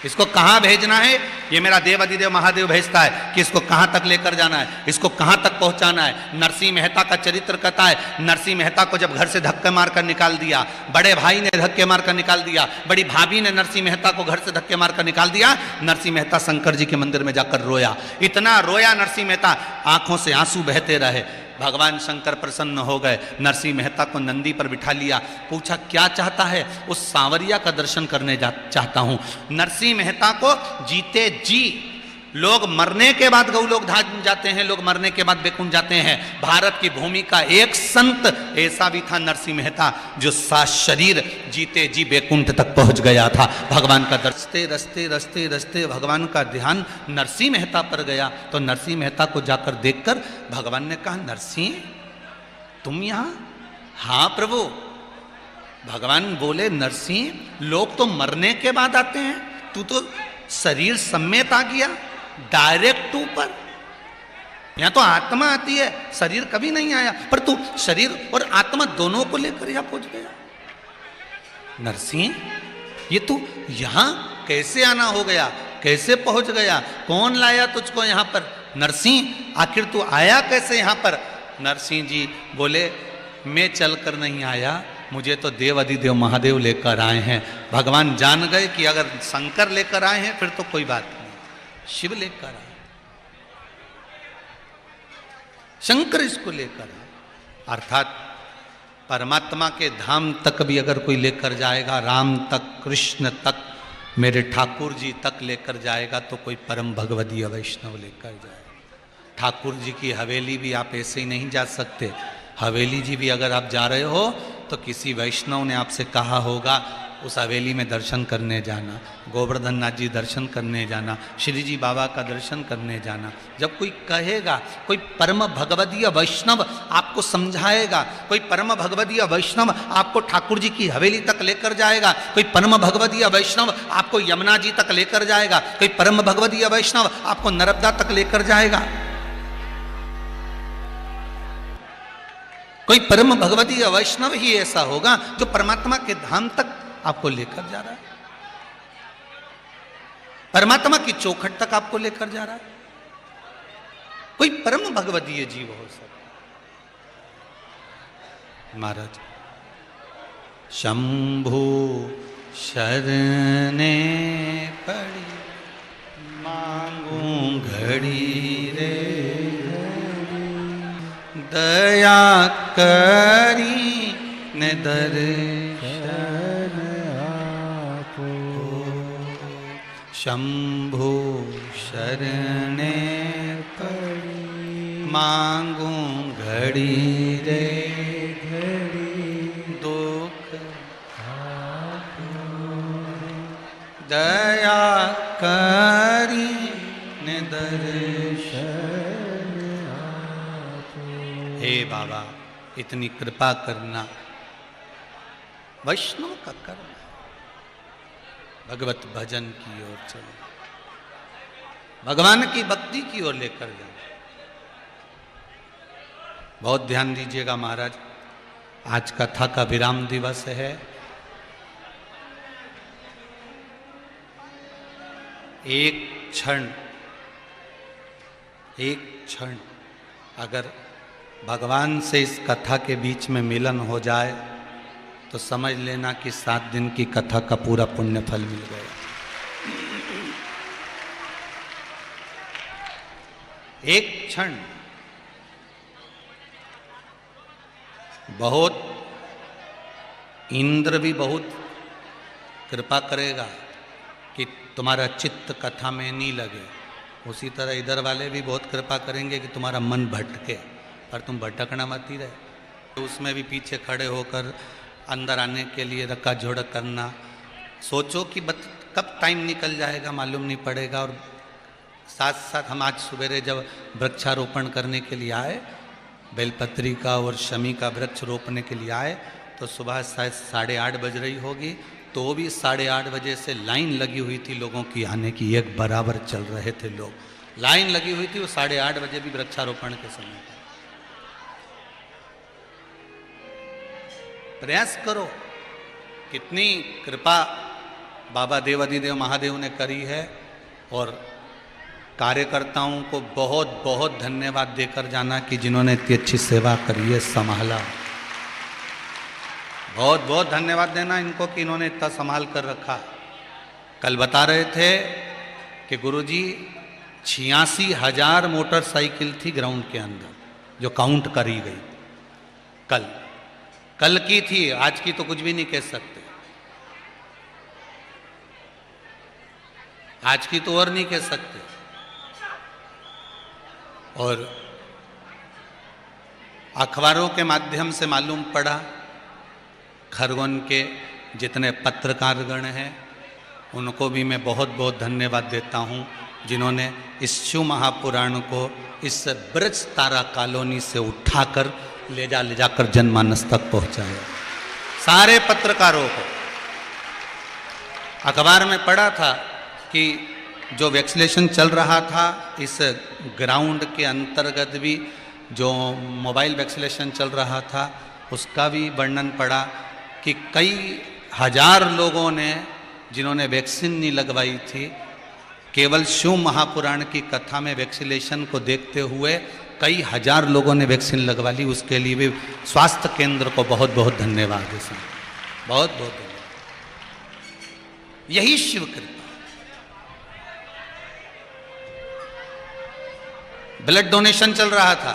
इसको कहां भेजना है, ये मेरा देवाधिदेव महादेव भेजता है कि इसको कहां तक लेकर जाना है, इसको कहां तक पहुंचाना है। नरसिंह मेहता का चरित्र कहता है, नरसिंह मेहता को जब घर से धक्के मारकर निकाल दिया, बड़े भाई ने धक्के मारकर निकाल दिया, बड़ी भाभी ने नरसिंह मेहता को घर से धक्के मारकर निकाल दिया, नरसिंह मेहता शंकर जी के मंदिर में जाकर रोया, इतना रोया नरसिंह मेहता, आंखों से आंसू बहते रहे। भगवान शंकर प्रसन्न हो गए, नरसिंह मेहता को नंदी पर बिठा लिया, पूछा क्या चाहता है? उस सांवरिया का दर्शन करने चाहता हूं। नरसिंह मेहता को जीते जी, लोग मरने के बाद गौलोक धाम जाते हैं, लोग मरने के बाद बैकुंठ जाते हैं। भारत की भूमि का एक संत ऐसा भी था नरसिंह मेहता, जो शरीर जीते जी बैकुंठ तक पहुंच गया था। भगवान का रस्ते रस्ते रस्ते रस्ते भगवान का ध्यान नरसिंह मेहता पर गया, तो नरसिंह मेहता को जाकर देखकर भगवान ने कहा, नरसिंह तुम यहां? हाँ प्रभु। भगवान बोले, नरसिंह लोग तो मरने के बाद आते हैं, तू तो शरीर समेत आ गया डायरेक्ट ऊपर। यहां तो आत्मा आती है, शरीर कभी नहीं आया, पर तू शरीर और आत्मा दोनों को लेकर यहां पहुंच गया। नरसिंह ये तू यहां कैसे आना हो गया, कैसे पहुंच गया, कौन लाया तुझको यहां पर? नरसिंह आखिर तू आया कैसे यहां पर? नरसिंह जी बोले, मैं चलकर नहीं आया, मुझे तो देव अधिदेव महादेव लेकर आए हैं। भगवान जान गए कि अगर शंकर लेकर आए हैं फिर तो कोई बात नहीं, शिव लेकर आए, शंकर इसको लेकर आए। अर्थात परमात्मा के धाम तक भी अगर कोई लेकर जाएगा, राम तक, कृष्ण तक, मेरे ठाकुर जी तक लेकर जाएगा, तो कोई परम भगवदीय वैष्णव लेकर जाएगा। ठाकुर जी की हवेली भी आप ऐसे ही नहीं जा सकते। हवेली जी भी अगर आप जा रहे हो तो किसी वैष्णव ने आपसे कहा होगा उस हवेली में दर्शन करने जाना, गोवर्धन नाथ जी दर्शन करने जाना, श्री जी बाबा का दर्शन करने जाना। जब कोई कहेगा, कोई परम भगवदीय वैष्णव आपको समझाएगा, कोई परम भगवदीय वैष्णव आपको ठाकुर जी की हवेली तक लेकर जाएगा, कोई परम भगवदीय वैष्णव आपको यमुना जी तक लेकर जाएगा, कोई परम भगवदीय वैष्णव आपको नर्मदा तक लेकर जाएगा, कोई परम भगवदीय वैष्णव ही ऐसा होगा जो परमात्मा के धाम तक आपको लेकर जा रहा है, परमात्मा की चौखट तक आपको लेकर जा रहा है। कोई परम भगवदीय जीव हो सकता। महाराज, शंभु शरणे पड़ी मांगू घड़ी रे, दया करी ने दर्शन शंभु शरणे पड़ी मांगू घड़ी रे घड़ी दुख दया करी ने दर्शन हे बाबा इतनी कृपा करना। वैष्णव का कर्म भगवत भजन की ओर चलो, भगवान की भक्ति की ओर लेकर जाओ। बहुत ध्यान दीजिएगा महाराज, आज कथा का विराम दिवस है। एक क्षण अगर भगवान से इस कथा के बीच में मिलन हो जाए तो समझ लेना कि 7 दिन की कथा का पूरा पुण्य फल मिल गया। एक क्षण बहुत, इंद्र भी बहुत कृपा करेगा कि तुम्हारा चित्त कथा में नहीं लगे। उसी तरह इधर वाले भी बहुत कृपा करेंगे कि तुम्हारा मन भटके, पर तुम भटकना मत ही रहे। तो उसमें भी पीछे खड़े होकर अंदर आने के लिए रक्का जोड़ करना, सोचो कि कब टाइम निकल जाएगा मालूम नहीं पड़ेगा। और साथ साथ हम आज सवेरे जब वृक्षारोपण करने के लिए आए, बेलपत्री का और शमी का वृक्ष रोपने के लिए आए, तो सुबह शायद 8:30 बज रही होगी, तो भी 8:30 बजे से लाइन लगी हुई थी लोगों की आने की। एक बराबर चल रहे थे लोग, लाइन लगी हुई थी वो 8:30 बजे भी वृक्षारोपण के समय। प्रयास करो, कितनी कृपा बाबा देवाधिदेव महादेव ने करी है। और कार्यकर्ताओं को बहुत बहुत धन्यवाद देकर जाना कि जिन्होंने इतनी अच्छी सेवा करी है, संभाला। बहुत बहुत धन्यवाद देना इनको कि इन्होंने इतना संभाल कर रखा। कल बता रहे थे कि गुरुजी 86,000 मोटरसाइकिल थी ग्राउंड के अंदर जो काउंट करी गई। कल की थी, आज की तो कुछ भी नहीं कह सकते। आज की तो और नहीं कह सकते। और अखबारों के माध्यम से मालूम पड़ा, खरगोन के जितने पत्रकारगण हैं उनको भी मैं बहुत बहुत धन्यवाद देता हूं, जिन्होंने इस शिव महापुराण को इस ब्रज तारा कॉलोनी से उठाकर ले जाकर जनमानस तक पहुंचाया। सारे पत्रकारों को अखबार में पढ़ा था कि जो वैक्सीनेशन चल रहा था इस ग्राउंड के अंतर्गत भी जो मोबाइल वैक्सीनेशन चल रहा था उसका भी वर्णन पड़ा कि कई हजार लोगों ने जिन्होंने वैक्सीन नहीं लगवाई थी, केवल शिव महापुराण की कथा में वैक्सीनेशन को देखते हुए कई हजार लोगों ने वैक्सीन लगवा ली। उसके लिए भी स्वास्थ्य केंद्र को बहुत बहुत धन्यवाद है सर, बहुत बहुत धन्यवाद। यही शिव कृपा। ब्लड डोनेशन चल रहा था,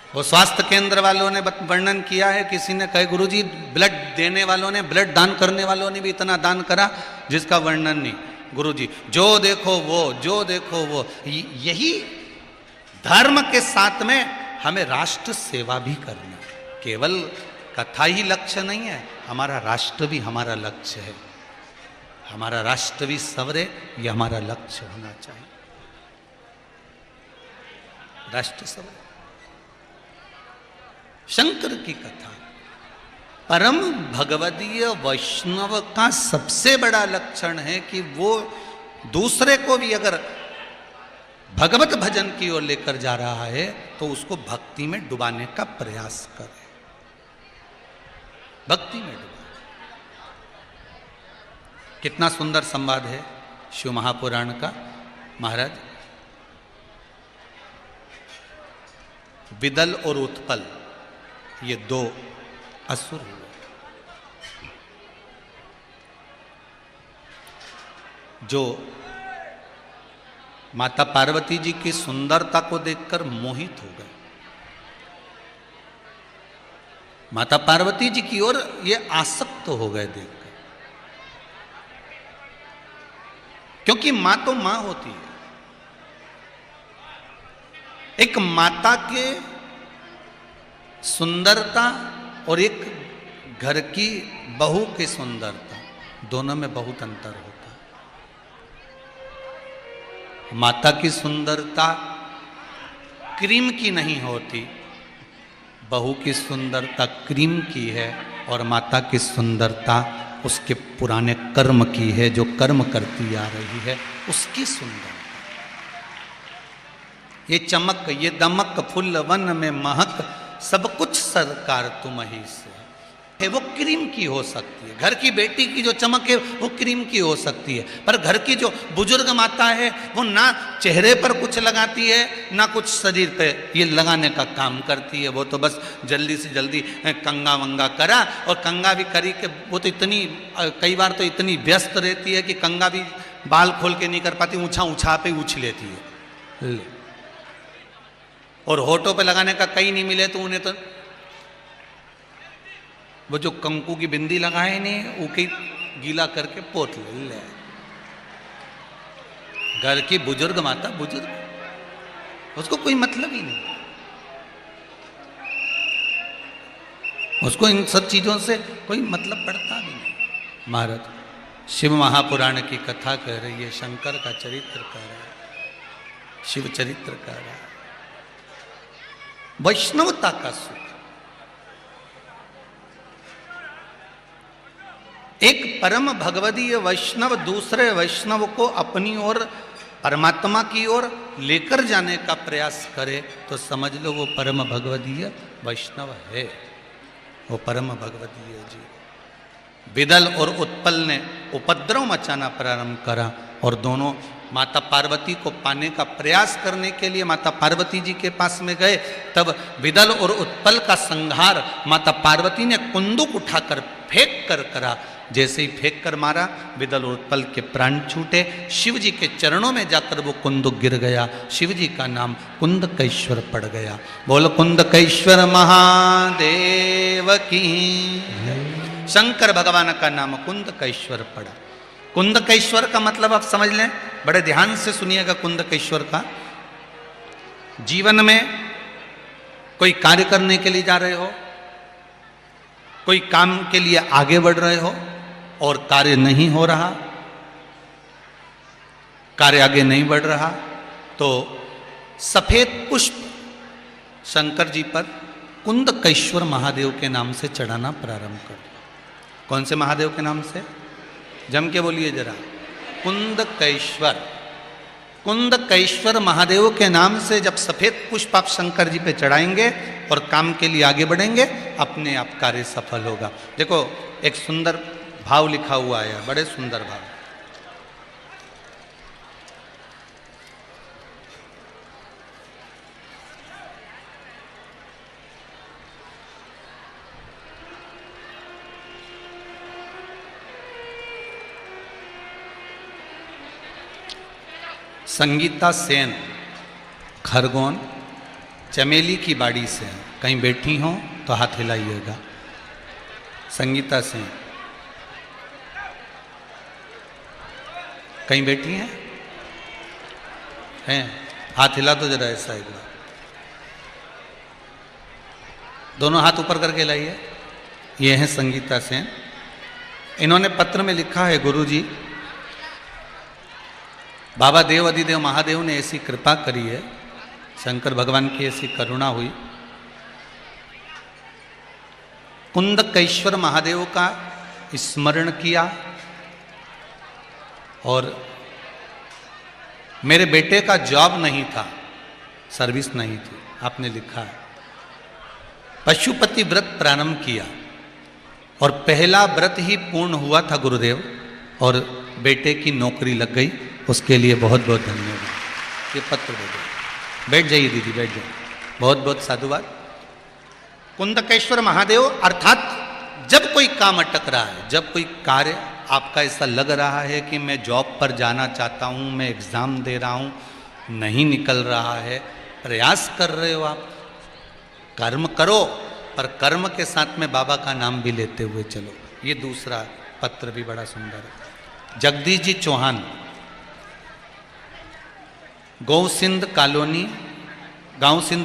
वो स्वास्थ्य केंद्र वालों ने वर्णन किया है। किसी ने कहे गुरुजी ब्लड देने वालों ने, ब्लड दान करने वालों ने भी इतना दान करा जिसका वर्णन नहीं। गुरुजी जो देखो वो, जो देखो वो। यही धर्म के साथ में हमें राष्ट्र सेवा भी करना, केवल कथा ही लक्ष्य नहीं है, हमारा राष्ट्र भी हमारा लक्ष्य है। हमारा राष्ट्र भी सवरे, ये हमारा लक्ष्य होना चाहिए। राष्ट्र सवरे। शंकर की कथा, परम भगवदीय वैष्णव का सबसे बड़ा लक्षण है कि वो दूसरे को भी अगर भगवत भजन की ओर लेकर जा रहा है तो उसको भक्ति में डुबाने का प्रयास करे। भक्ति में डुबाने। कितना सुंदर संवाद है शिव महापुराण का। महाराज, विदल और उत्पल ये 2 असुर हुए। जो माता पार्वती जी की सुंदरता को देखकर मोहित हो गए। माता पार्वती जी की ओर ये आसक्त हो गए देखकर। क्योंकि मां तो मां होती है। एक माता के सुंदरता और एक घर की बहू की सुंदरता, दोनों में बहुत अंतर होता है। माता की सुंदरता क्रीम की नहीं होती, बहू की सुंदरता क्रीम की है, और माता की सुंदरता उसके पुराने कर्म की है, जो कर्म करती आ रही है उसकी सुंदरता। ये चमक, ये दमक, फुल वन में महक, सब कुछ सरकार तुम ही से है। वो क्रीम की हो सकती है, घर की बेटी की जो चमक है वो क्रीम की हो सकती है, पर घर की जो बुजुर्ग माता है वो ना चेहरे पर कुछ लगाती है ना कुछ शरीर पे ये लगाने का काम करती है। वो तो बस जल्दी से जल्दी कंगा वंगा करा, और कंगा भी करी के वो तो इतनी, कई बार तो इतनी व्यस्त रहती है कि कंगा भी बाल खोल के नहीं कर पाती, ऊंचा ऊंचा पे उछ लेती है। और होठों पे लगाने का कहीं नहीं मिले तो उन्हें तो वो जो कंकु की बिंदी लगाए नहीं, उके गीला करके पोत ले। घर की बुजुर्ग माता बुजुर्ग, उसको कोई मतलब ही नहीं, उसको इन सब चीजों से कोई मतलब पड़ता भी नहीं। महाराज शिव महापुराण की कथा कह रही है, शंकर का चरित्र कह रहा है, शिव चरित्र कह रहा है, वैष्णवता का सुख। एक परम भगवदीय वैष्णव दूसरे वैष्णव को अपनी ओर, परमात्मा की ओर लेकर जाने का प्रयास करे तो समझ लो वो परम भगवदीय वैष्णव है, वो परम भगवदीय जी। विदल और उत्पल ने उपद्रव मचाना प्रारंभ करा, और दोनों माता पार्वती को पाने का प्रयास करने के लिए माता पार्वती जी के पास में गए। तब विदल और उत्पल का संहार माता पार्वती ने कुंदुक उठाकर फेंक कर करा। जैसे ही फेंक कर मारा, विदल और उत्पल के प्राण छूटे, शिव जी के चरणों में जाकर वो कुंदुक गिर गया। शिव जी का नाम कुंदकेश्वर पड़ गया। बोल कुंदकेश्वर महादेव की। शंकर भगवान का नाम कुंदकेश्वर पड़ा। कुंदकेश्वर का मतलब आप समझ लें, बड़े ध्यान से सुनिएगा। कुंदकेश्वर का, जीवन में कोई कार्य करने के लिए जा रहे हो, कोई काम के लिए आगे बढ़ रहे हो और कार्य नहीं हो रहा, कार्य आगे नहीं बढ़ रहा, तो सफेद पुष्प शंकर जी पर कुंदकेश्वर महादेव के नाम से चढ़ाना प्रारंभ कर दो। कौन से महादेव के नाम से? जम के बोलिए जरा। कुंदकेश्वर। कुंदकेश्वर महादेव के नाम से जब सफेद पुष्प आप शंकर जी पे चढ़ाएंगे और काम के लिए आगे बढ़ेंगे, अपने आप कार्य सफल होगा। देखो एक सुंदर भाव लिखा हुआ है, बड़े सुंदर भाव। संगीता सेन, खरगोन, चमेली की बाड़ी से हैं। कहीं बैठी हो तो हाथ हिलाइएगा। संगीता सेन कहीं बैठी हैं? हाथ हिला तो जरा ऐसा एक बार, दोनों हाथ ऊपर करके लाइए। ये हैं संगीता सेन। इन्होंने पत्र में लिखा है, गुरुजी बाबा देव अधिदेव महादेव ने ऐसी कृपा करी है, शंकर भगवान की ऐसी करुणा हुई, कुंदकेश्वर महादेव का स्मरण किया और मेरे बेटे का जॉब नहीं था, सर्विस नहीं थी, आपने लिखा है, पशुपति व्रत प्रारंभ किया और पहला व्रत ही पूर्ण हुआ था गुरुदेव, और बेटे की नौकरी लग गई। उसके लिए बहुत बहुत धन्यवाद। ये पत्र दे दो। बैठ जाइए दीदी, बैठ जाइए। बहुत बहुत साधुवाद। कुंदकेश्वर महादेव अर्थात जब कोई काम अटक रहा है, जब कोई कार्य आपका ऐसा लग रहा है कि मैं जॉब पर जाना चाहता हूँ, मैं एग्ज़ाम दे रहा हूँ, नहीं निकल रहा है, प्रयास कर रहे हो आप, कर्म करो, पर कर्म के साथ में बाबा का नाम भी लेते हुए चलो। ये दूसरा पत्र भी बड़ा सुंदर है। जगदीश जी चौहान, गांव सिंध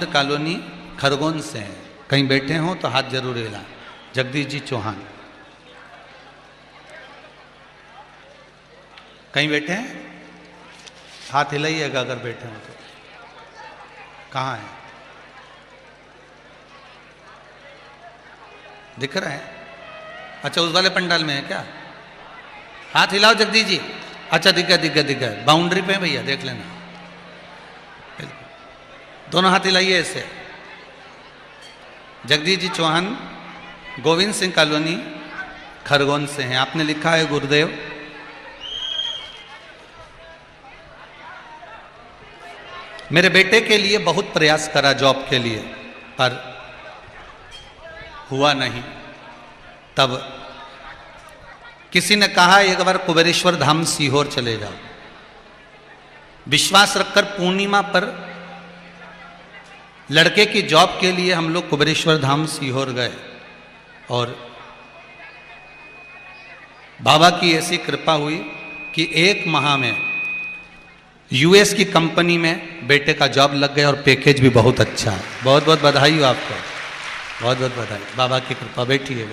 कॉलोनी खरगोन से हैं। कहीं बैठे हो तो हाथ जरूर हिला। जगदीश जी चौहान कहीं बैठे हैं? हाथ हिलाइएगा अगर बैठे हो तो। कहाँ है? दिख रहा है? अच्छा, उस वाले पंडाल में है क्या? हाथ हिलाओ जगदीश जी। अच्छा, दिख गया। बाउंड्री पे है भैया, देख लेना। दोनों हाथ हिलाइए ऐसे। जगदीश जी चौहान गोविंद सिंह कॉलोनी खरगोन से हैं। आपने लिखा है गुरुदेव, मेरे बेटे के लिए बहुत प्रयास करा जॉब के लिए, पर हुआ नहीं। तब किसी ने कहा एक बार कुबेरेश्वर धाम सीहोर चले जाओ। विश्वास रखकर पूर्णिमा पर लड़के की जॉब के लिए हम लोग कुबेरेश्वर धाम सीहोर गए और बाबा की ऐसी कृपा हुई कि 1 माह में यूएस की कंपनी में बेटे का जॉब लग गया और पैकेज भी बहुत अच्छा है। बहुत बहुत बधाई हो आपको, बहुत बहुत बधाई। बाबा की कृपा। बैठिए।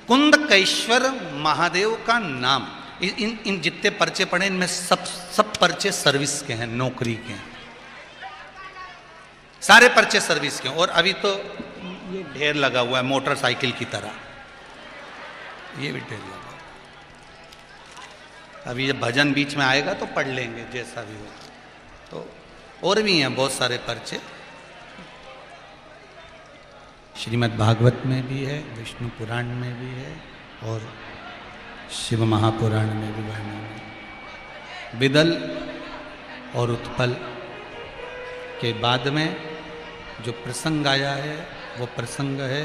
कुंदकेश्वर महादेव का नाम, इन जितने पर्चे पड़े इनमें सब पर्चे सर्विस के हैं, नौकरी के हैं। सारे पर्चे सर्विस के हैं। और अभी तो ये ढेर लगा हुआ है मोटरसाइकिल की तरह, ये भी ढेर लगा। अभी जब भजन बीच में आएगा तो पढ़ लेंगे जैसा भी हो। तो और भी हैं बहुत सारे पर्चे। श्रीमद् भागवत में भी है, विष्णु पुराण में भी है और शिव महापुराण में भी वर्णन है। विदल और उत्पल के बाद में जो प्रसंग आया है वो प्रसंग है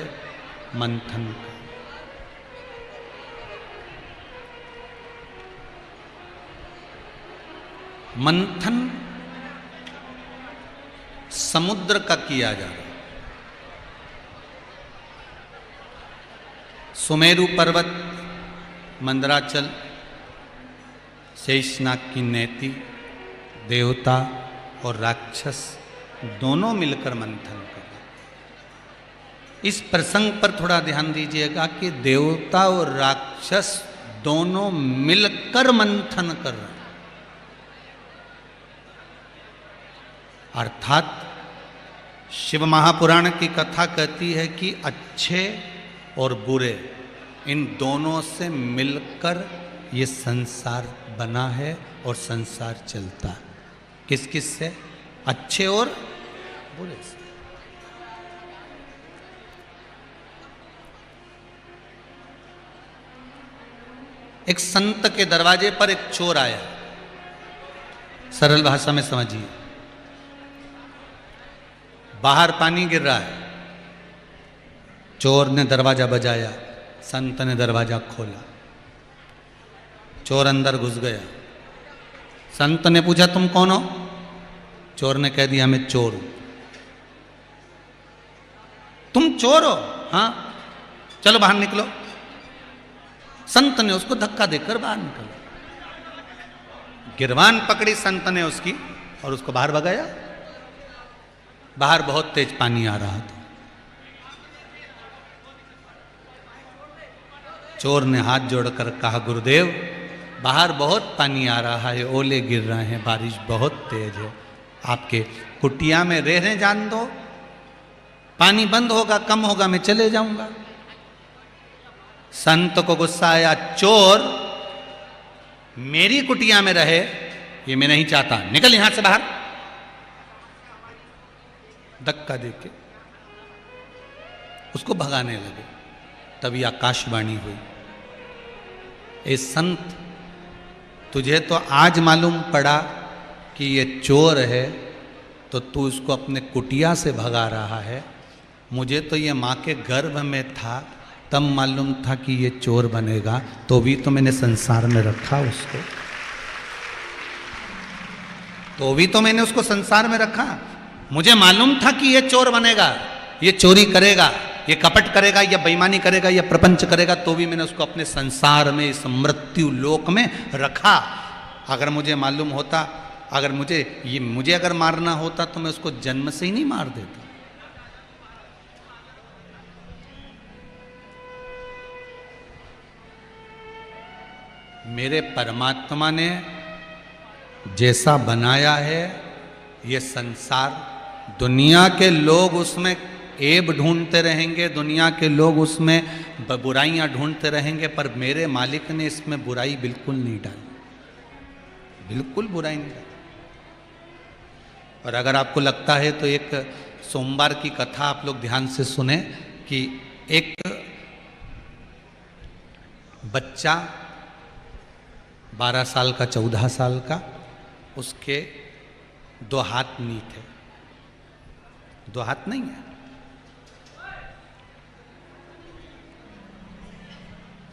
मंथन का। मंथन समुद्र का किया जा रहा है। सुमेरु पर्वत, मंदराचल, शेषनाग की नेति, देवता और राक्षस दोनों मिलकर मंथन कर रहे। इस प्रसंग पर थोड़ा ध्यान दीजिएगा कि देवता और राक्षस दोनों मिलकर मंथन कर रहे हैं। अर्थात शिव महापुराण की कथा कहती है कि अच्छे और बुरे इन दोनों से मिलकर ये संसार बना है और संसार चलता है। किस किस से? अच्छे और बुरे से। एक संत के दरवाजे पर एक चोर आया। सरल भाषा में समझिए। बाहर पानी गिर रहा है। चोर ने दरवाजा बजाया, संत ने दरवाजा खोला। चोर अंदर घुस गया। संत ने पूछा तुम कौन हो? चोर ने कह दिया मैं चोर हूं। तुम चोर हो? हाँ, चलो बाहर निकलो। संत ने उसको धक्का देकर बाहर निकाला। गिरवान पकड़ी संत ने उसकी और उसको बाहर भगाया। बाहर बहुत तेज पानी आ रहा था। चोर ने हाथ जोड़कर कहा गुरुदेव, बाहर बहुत पानी आ रहा है, ओले गिर रहे हैं, बारिश बहुत तेज है, आपके कुटिया में रहने जान दो। पानी बंद होगा, कम होगा, मैं चले जाऊंगा। संत को गुस्सा आया, चोर मेरी कुटिया में रहे ये मैं नहीं चाहता, निकल यहां से बाहर। धक्का देके उसको भगाने लगे। तभी आकाशवाणी हुई, ए संत, तुझे तो आज मालूम पड़ा कि ये चोर है तो तू इसको अपने कुटिया से भगा रहा है। मुझे तो ये माँ के गर्भ में था तब मालूम था कि ये चोर बनेगा, तो भी तो मैंने संसार में रखा उसको, तो भी तो मैंने उसको संसार में रखा। मुझे मालूम था कि ये चोर बनेगा, ये चोरी करेगा, ये कपट करेगा, ये बेईमानी करेगा, ये प्रपंच करेगा, तो भी मैंने उसको अपने संसार में, इस मृत्यु लोक में रखा। अगर मुझे मालूम होता अगर मुझे अगर मारना होता तो मैं उसको जन्म से ही नहीं मार देता। मेरे परमात्मा ने जैसा बनाया है ये संसार, दुनिया के लोग उसमें ऐब ढूंढते रहेंगे, दुनिया के लोग उसमें बुराइयां ढूंढते रहेंगे, पर मेरे मालिक ने इसमें बुराई बिल्कुल नहीं डाली, बिल्कुल बुराई नहीं डाली। और अगर आपको लगता है तो एक सोमवार की कथा आप लोग ध्यान से सुने कि एक बच्चा 12 साल का 14 साल का, उसके 2 हाथ नहीं थे, 2 हाथ नहीं है।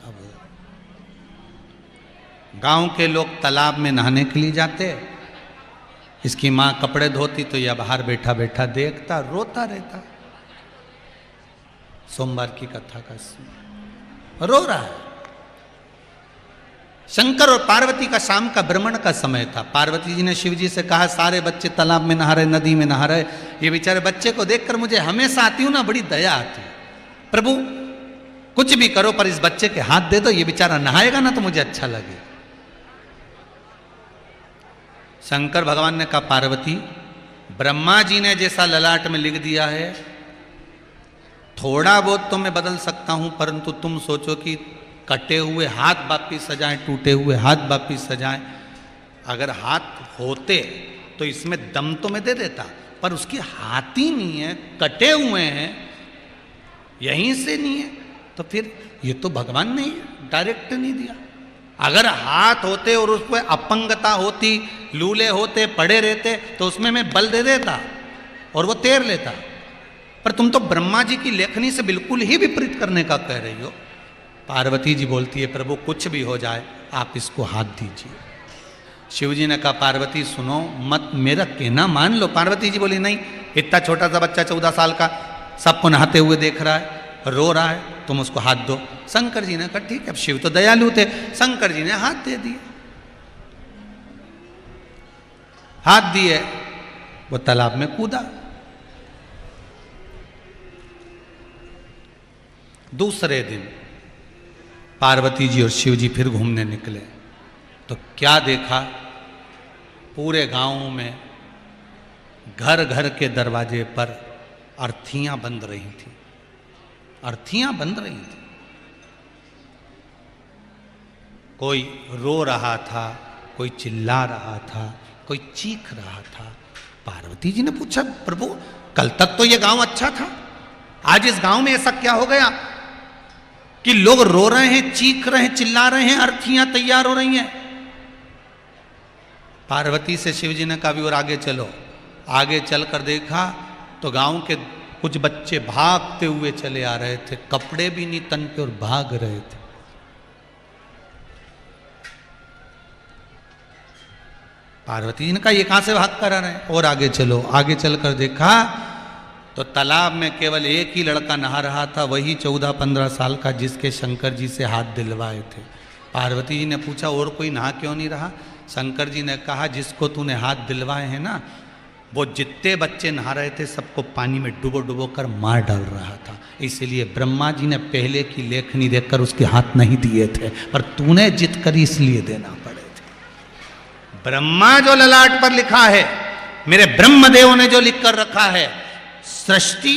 अब गांव के लोग तालाब में नहाने के लिए जाते, इसकी माँ कपड़े धोती तो यह बाहर बैठा बैठा देखता, रोता रहता। सोमवार की कथा का रो रहा है। शंकर और पार्वती का शाम का भ्रमण का समय था। पार्वती जी ने शिव जी से कहा सारे बच्चे तालाब में नहा रहे, नदी में नहा रहे, ये बेचारे बच्चे को देखकर मुझे हमेशा आती हूं ना, बड़ी दया आती है। प्रभु कुछ भी करो पर इस बच्चे के हाथ दे दो, ये बेचारा नहाएगा ना तो मुझे अच्छा लगे। शंकर भगवान ने कहा पार्वती, ब्रह्मा जी ने जैसा ललाट में लिख दिया है थोड़ा बहुत तो मैं बदल सकता हूं, परंतु तुम सोचो कि कटे हुए हाथ वापिस सजाएं, टूटे हुए हाथ वापिस सजाएं। अगर हाथ होते तो इसमें दम तो मैं दे देता, पर उसके हाथ ही नहीं है, कटे हुए हैं, यहीं से नहीं है, तो फिर ये तो भगवान ने डायरेक्ट नहीं दिया। अगर हाथ होते और उस पर अपंगता होती, लूले होते, पड़े रहते, तो उसमें मैं बल दे देता और वो तैर लेता। पर तुम तो ब्रह्मा जी की लेखनी से बिल्कुल ही विपरीत करने का कह रही हो। पार्वती जी बोलती है प्रभु कुछ भी हो जाए आप इसको हाथ दीजिए। शिव जी ने कहा पार्वती सुनो मत, मेरा कहना मान लो। पार्वती जी बोली नहीं, इतना छोटा सा बच्चा 14 साल का सबको नहाते हुए देख रहा है, रो रहा है, तुम उसको हाथ दो। शंकर जी ने कहा ठीक है। अब शिव तो दयालु थे, शंकर जी ने हाथ दे दिए। हाथ दिए, वो तालाब में कूदा। दूसरे दिन पार्वती जी और शिव जी फिर घूमने निकले तो क्या देखा, पूरे गांव में घर घर के दरवाजे पर अर्थियां बंध रही थी, अर्थियां बंध रही थी। कोई रो रहा था, कोई चिल्ला रहा था, कोई चीख रहा था। पार्वती जी ने पूछा प्रभु कल तक तो ये गांव अच्छा था, आज इस गांव में ऐसा क्या हो गया कि लोग रो रहे हैं, चीख रहे हैं, चिल्ला रहे हैं, अर्थियां तैयार हो रही हैं। पार्वती से शिव जी ने कहा भी और आगे चलो। आगे चलकर देखा तो गांव के कुछ बच्चे भागते हुए चले आ रहे थे, कपड़े भी नहीं तन पे और भाग रहे थे। पार्वती जी ने कहा ये कहां से भाग कर आ रहे हैं, और आगे चलो। आगे चलकर देखा तो तालाब में केवल एक ही लड़का नहा रहा था, वही 14-15 साल का जिसके शंकर जी से हाथ दिलवाए थे। पार्वती जी ने पूछा और कोई नहा क्यों नहीं रहा? शंकर जी ने कहा जिसको तूने हाथ दिलवाए हैं ना, वो जितने बच्चे नहा रहे थे सबको पानी में डुबो डुबो कर मार डाल रहा था। इसलिए ब्रह्मा जी ने पहले की लेखनी देखकर उसके हाथ नहीं दिए थे, पर तूने जिद करी इसलिए देना पड़े थे। ब्रह्मा जो ललाट पर लिखा है, मेरे ब्रह्मदेव ने जो लिख कर रखा है, सृष्टि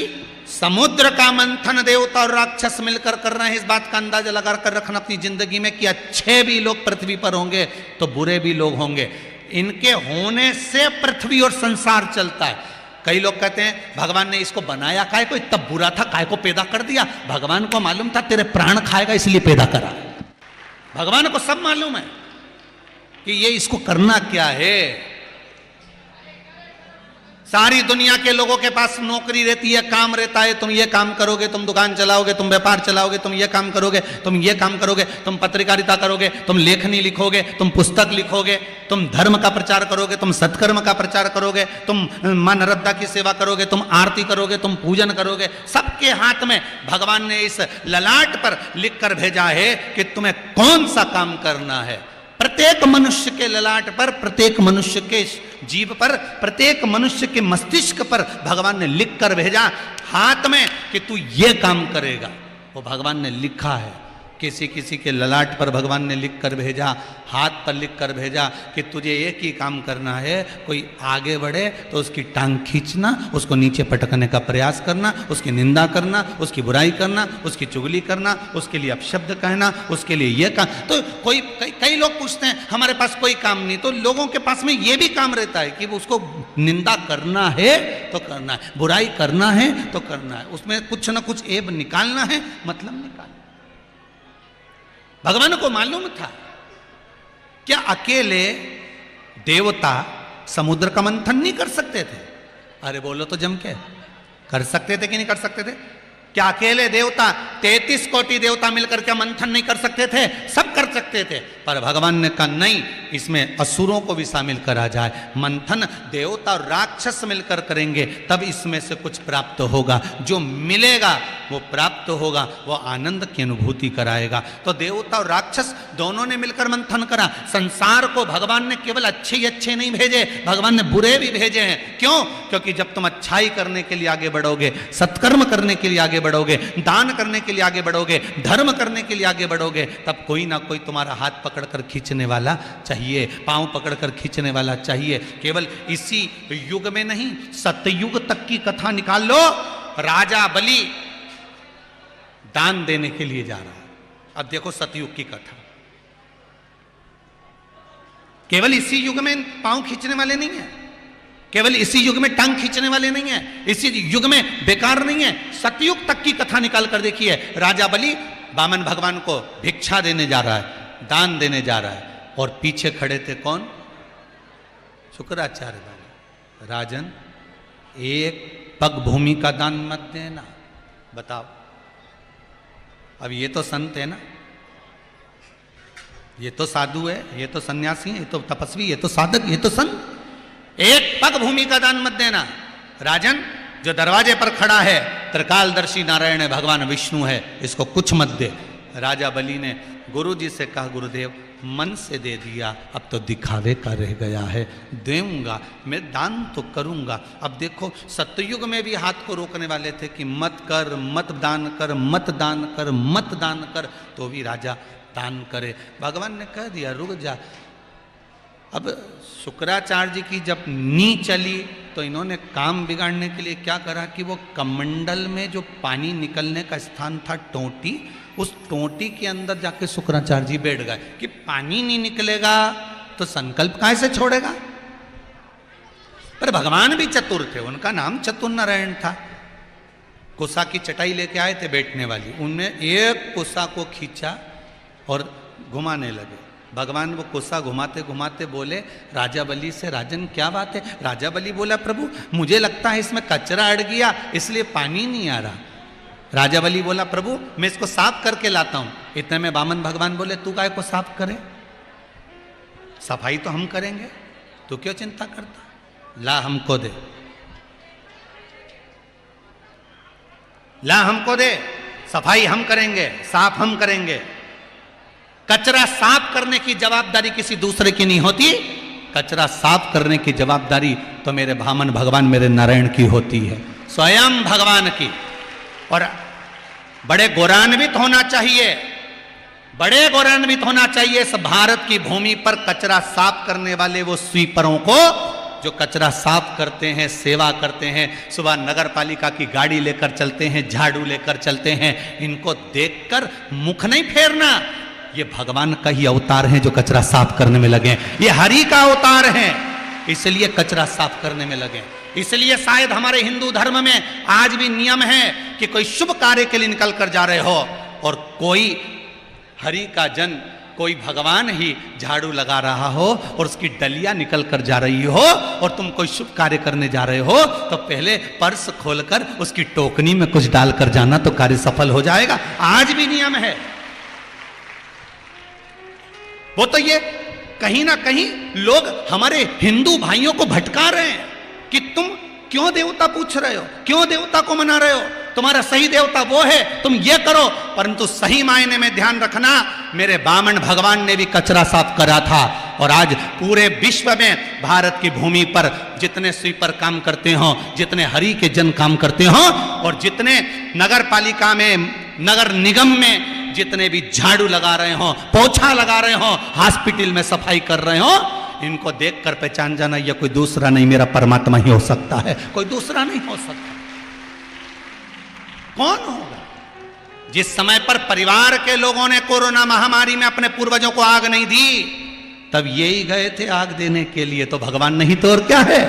समुद्र का मंथन देवता और राक्षस मिलकर कर रहे हैं। इस बात का अंदाजा लगा कर रखना अपनी जिंदगी में कि अच्छे भी लोग पृथ्वी पर होंगे तो बुरे भी लोग होंगे। इनके होने से पृथ्वी और संसार चलता है। कई लोग कहते हैं भगवान ने इसको बनाया काहे को, इतना बुरा था काहे को पैदा कर दिया? भगवान को मालूम था तेरे प्राण खाएगा इसलिए पैदा करा। भगवान को सब मालूम है कि ये इसको करना क्या है। सारी दुनिया के लोगों के पास नौकरी रहती है, काम रहता है, तुम ये काम करोगे, तुम दुकान चलाओगे, तुम व्यापार चलाओगे, तुम ये काम करोगे, तुम ये काम करोगे, तुम पत्रकारिता करोगे, तुम लेखनी लिखोगे, तुम पुस्तक लिखोगे, तुम धर्म का प्रचार करोगे, तुम सत्कर्म का प्रचार करोगे, तुम मां नर्मदा की सेवा करोगे, तुम आरती करोगे, तुम पूजन करोगे। सबके हाथ में भगवान ने इस ललाट पर लिख कर भेजा है कि तुम्हें कौन सा काम करना है। प्रत्येक मनुष्य के ललाट पर, प्रत्येक मनुष्य के जीभ पर, प्रत्येक मनुष्य के मस्तिष्क पर भगवान ने लिख कर भेजा हाथ में कि तू ये काम करेगा। वो भगवान ने लिखा है। किसी किसी के ललाट पर भगवान ने लिख कर भेजा, हाथ पर लिख कर भेजा कि तुझे एक ही काम करना है। कोई आगे बढ़े तो उसकी टांग खींचना, उसको नीचे पटकने का प्रयास करना, उसकी निंदा करना, उसकी बुराई करना, उसकी चुगली करना, उसके लिए अपशब्द कहना, उसके लिए ये काम। तो कई लोग पूछते हैं हमारे पास कोई काम नहीं, तो लोगों के पास में ये भी काम रहता है कि उसको निंदा करना है तो करना है, बुराई करना है तो करना है, उसमें कुछ ना कुछ ऐब निकालना है, मतलब निकालना। भगवान को मालूम था क्या अकेले देवता समुद्र का मंथन नहीं कर सकते थे? अरे बोलो तो जम के, कर सकते थे कि नहीं कर सकते थे? क्या अकेले देवता 33 कोटि देवता मिलकर क्या मंथन नहीं कर सकते थे? सब कर सकते थे। पर भगवान ने कहा नहीं, इसमें असुरों को भी शामिल करा जाए। मंथन देवता और राक्षस मिलकर करेंगे तब इसमें से कुछ प्राप्त होगा। जो मिलेगा वो प्राप्त होगा, वो आनंद की अनुभूति कराएगा। तो देवता और राक्षस दोनों ने मिलकर मंथन करा। संसार को भगवान ने केवल अच्छे ही अच्छे नहीं भेजे, भगवान ने बुरे भी भेजे हैं। क्यों? क्योंकि जब तुम अच्छाई करने के लिए आगे बढ़ोगे, सत्कर्म करने के लिए आगे बढ़ोगे, दान करने के लिए आगे बढ़ोगे, धर्म करने के लिए आगे बढ़ोगे, तब कोई ना कोई तुम्हारा हाथ पकड़कर खींचने वाला चाहिए, पांव पकड़कर खींचने वाला चाहिए। केवल इसी युग में नहीं, सतयुग तक की कथा निकाल लो। राजा बलि दान देने के लिए जा रहा है। अब देखो सतयुग की कथा। केवल इसी युग में पांव खींचने वाले नहीं है, केवल इसी युग में टांग खींचने वाले नहीं है, इसी युग में बेकार नहीं है। सतयुग तक की कथा निकाल कर देखिए। राजा बलि वामन भगवान को भिक्षा देने जा रहा है, दान देने जा रहा है, और पीछे खड़े थे कौन? शुक्राचार्य बाबा। राजन, एक पग भूमि का दान मत देना। बताओ, अब ये तो संत है ना, ये तो साधु है, ये तो सन्यासी है, ये तो तपस्वी, ये तो साधक, ये तो संत। एक पग भूमि का दान मत देना। राजन, जो दरवाजे पर खड़ा है त्रिकालदर्शी नारायण है, भगवान विष्णु है, इसको कुछ मत दे। राजा बलि ने गुरु जी से कहा, गुरुदेव मन से दे दिया, अब तो दिखावे का रह गया है, दूंगा, मैं दान तो करूंगा। अब देखो सतयुग में भी हाथ को रोकने वाले थे कि मत कर, मत दान कर, मत दान कर, मत दान कर, तो भी राजा दान करे। भगवान ने कह दिया रुक जा। अब शुक्राचार्य जी की जब नी चली तो इन्होंने काम बिगाड़ने के लिए क्या करा कि वो कमंडल में जो पानी निकलने का स्थान था, टोंटी, उस टोंटी के अंदर जाके शुक्राचार्य जी बैठ गए कि पानी नहीं निकलेगा तो संकल्प काहे से छोड़ेगा। पर भगवान भी चतुर थे, उनका नाम चतुर नारायण था। कुसा की चटाई लेके आए थे बैठने वाली, उनमें एक कुसा को खींचा और घुमाने लगे। भगवान वो कुसा घुमाते घुमाते बोले राजा बलि से, राजन क्या बात है? राजा बलि बोला, प्रभु मुझे लगता है इसमें कचरा अड़ गया इसलिए पानी नहीं आ रहा। राजा बलि बोला, प्रभु मैं इसको साफ करके लाता हूं। इतने में वामन भगवान बोले, तू काहे को साफ करे, सफाई तो हम करेंगे, तू क्यों चिंता करता, ला हमको दे, ला हमको दे, सफाई हम करेंगे, साफ हम करेंगे। कचरा साफ करने की जवाबदारी किसी दूसरे की नहीं होती, कचरा साफ करने की जवाबदारी तो मेरे वामन भगवान, मेरे नारायण की होती है, स्वयं भगवान की। और बड़े गौरवान्वित होना चाहिए, बड़े गौरवान्वित होना चाहिए इस भारत की भूमि पर कचरा साफ करने वाले वो स्वीपरों को, जो कचरा साफ करते हैं, सेवा करते हैं, सुबह नगर पालिका की गाड़ी लेकर चलते हैं, झाड़ू लेकर चलते हैं। इनको देखकर मुख नहीं फेरना, ये भगवान का ही अवतार है जो कचरा साफ करने में लगे, ये हरि का अवतार है, इसलिए कचरा साफ करने में लगे। इसलिए शायद हमारे हिंदू धर्म में आज भी नियम है कि कोई शुभ कार्य के लिए निकल कर जा रहे हो और कोई हरि का जन, कोई भगवान ही झाड़ू लगा रहा हो और उसकी डलिया निकल कर जा रही हो और तुम कोई शुभ कार्य करने जा रहे हो, तो पहले पर्स खोलकर उसकी टोकनी में कुछ डालकर जाना, तो कार्य सफल हो जाएगा। आज भी नियम है वो। तो ये कहीं ना कहीं लोग हमारे हिंदू भाइयों को भटका रहे हैं कि तुम क्यों देवता पूछ रहे हो, क्यों देवता को मना रहे हो? तुम्हारा सही देवता वो है, तुम ये करो। परंतु सही मायने में ध्यान रखना, मेरे बामन भगवान ने भी कचरा साफ करा था। और आज पूरे विश्व में भारत की भूमि पर जितने स्वीपर काम करते हो, जितने हरि के जन काम करते हो, और जितने नगर पालिका में, नगर निगम में जितने भी झाड़ू लगा रहे हो, पोछा लगा रहे हो, हॉस्पिटल में सफाई कर रहे हो, इनको देखकर पहचान जाना, यह कोई दूसरा नहीं, मेरा परमात्मा ही हो सकता है, कोई दूसरा नहीं हो सकता। कौन होगा? जिस समय पर परिवार के लोगों ने कोरोना महामारी में अपने पूर्वजों को आग नहीं दी, तब यही गए थे आग देने के लिए, तो भगवान नहीं तो और क्या है?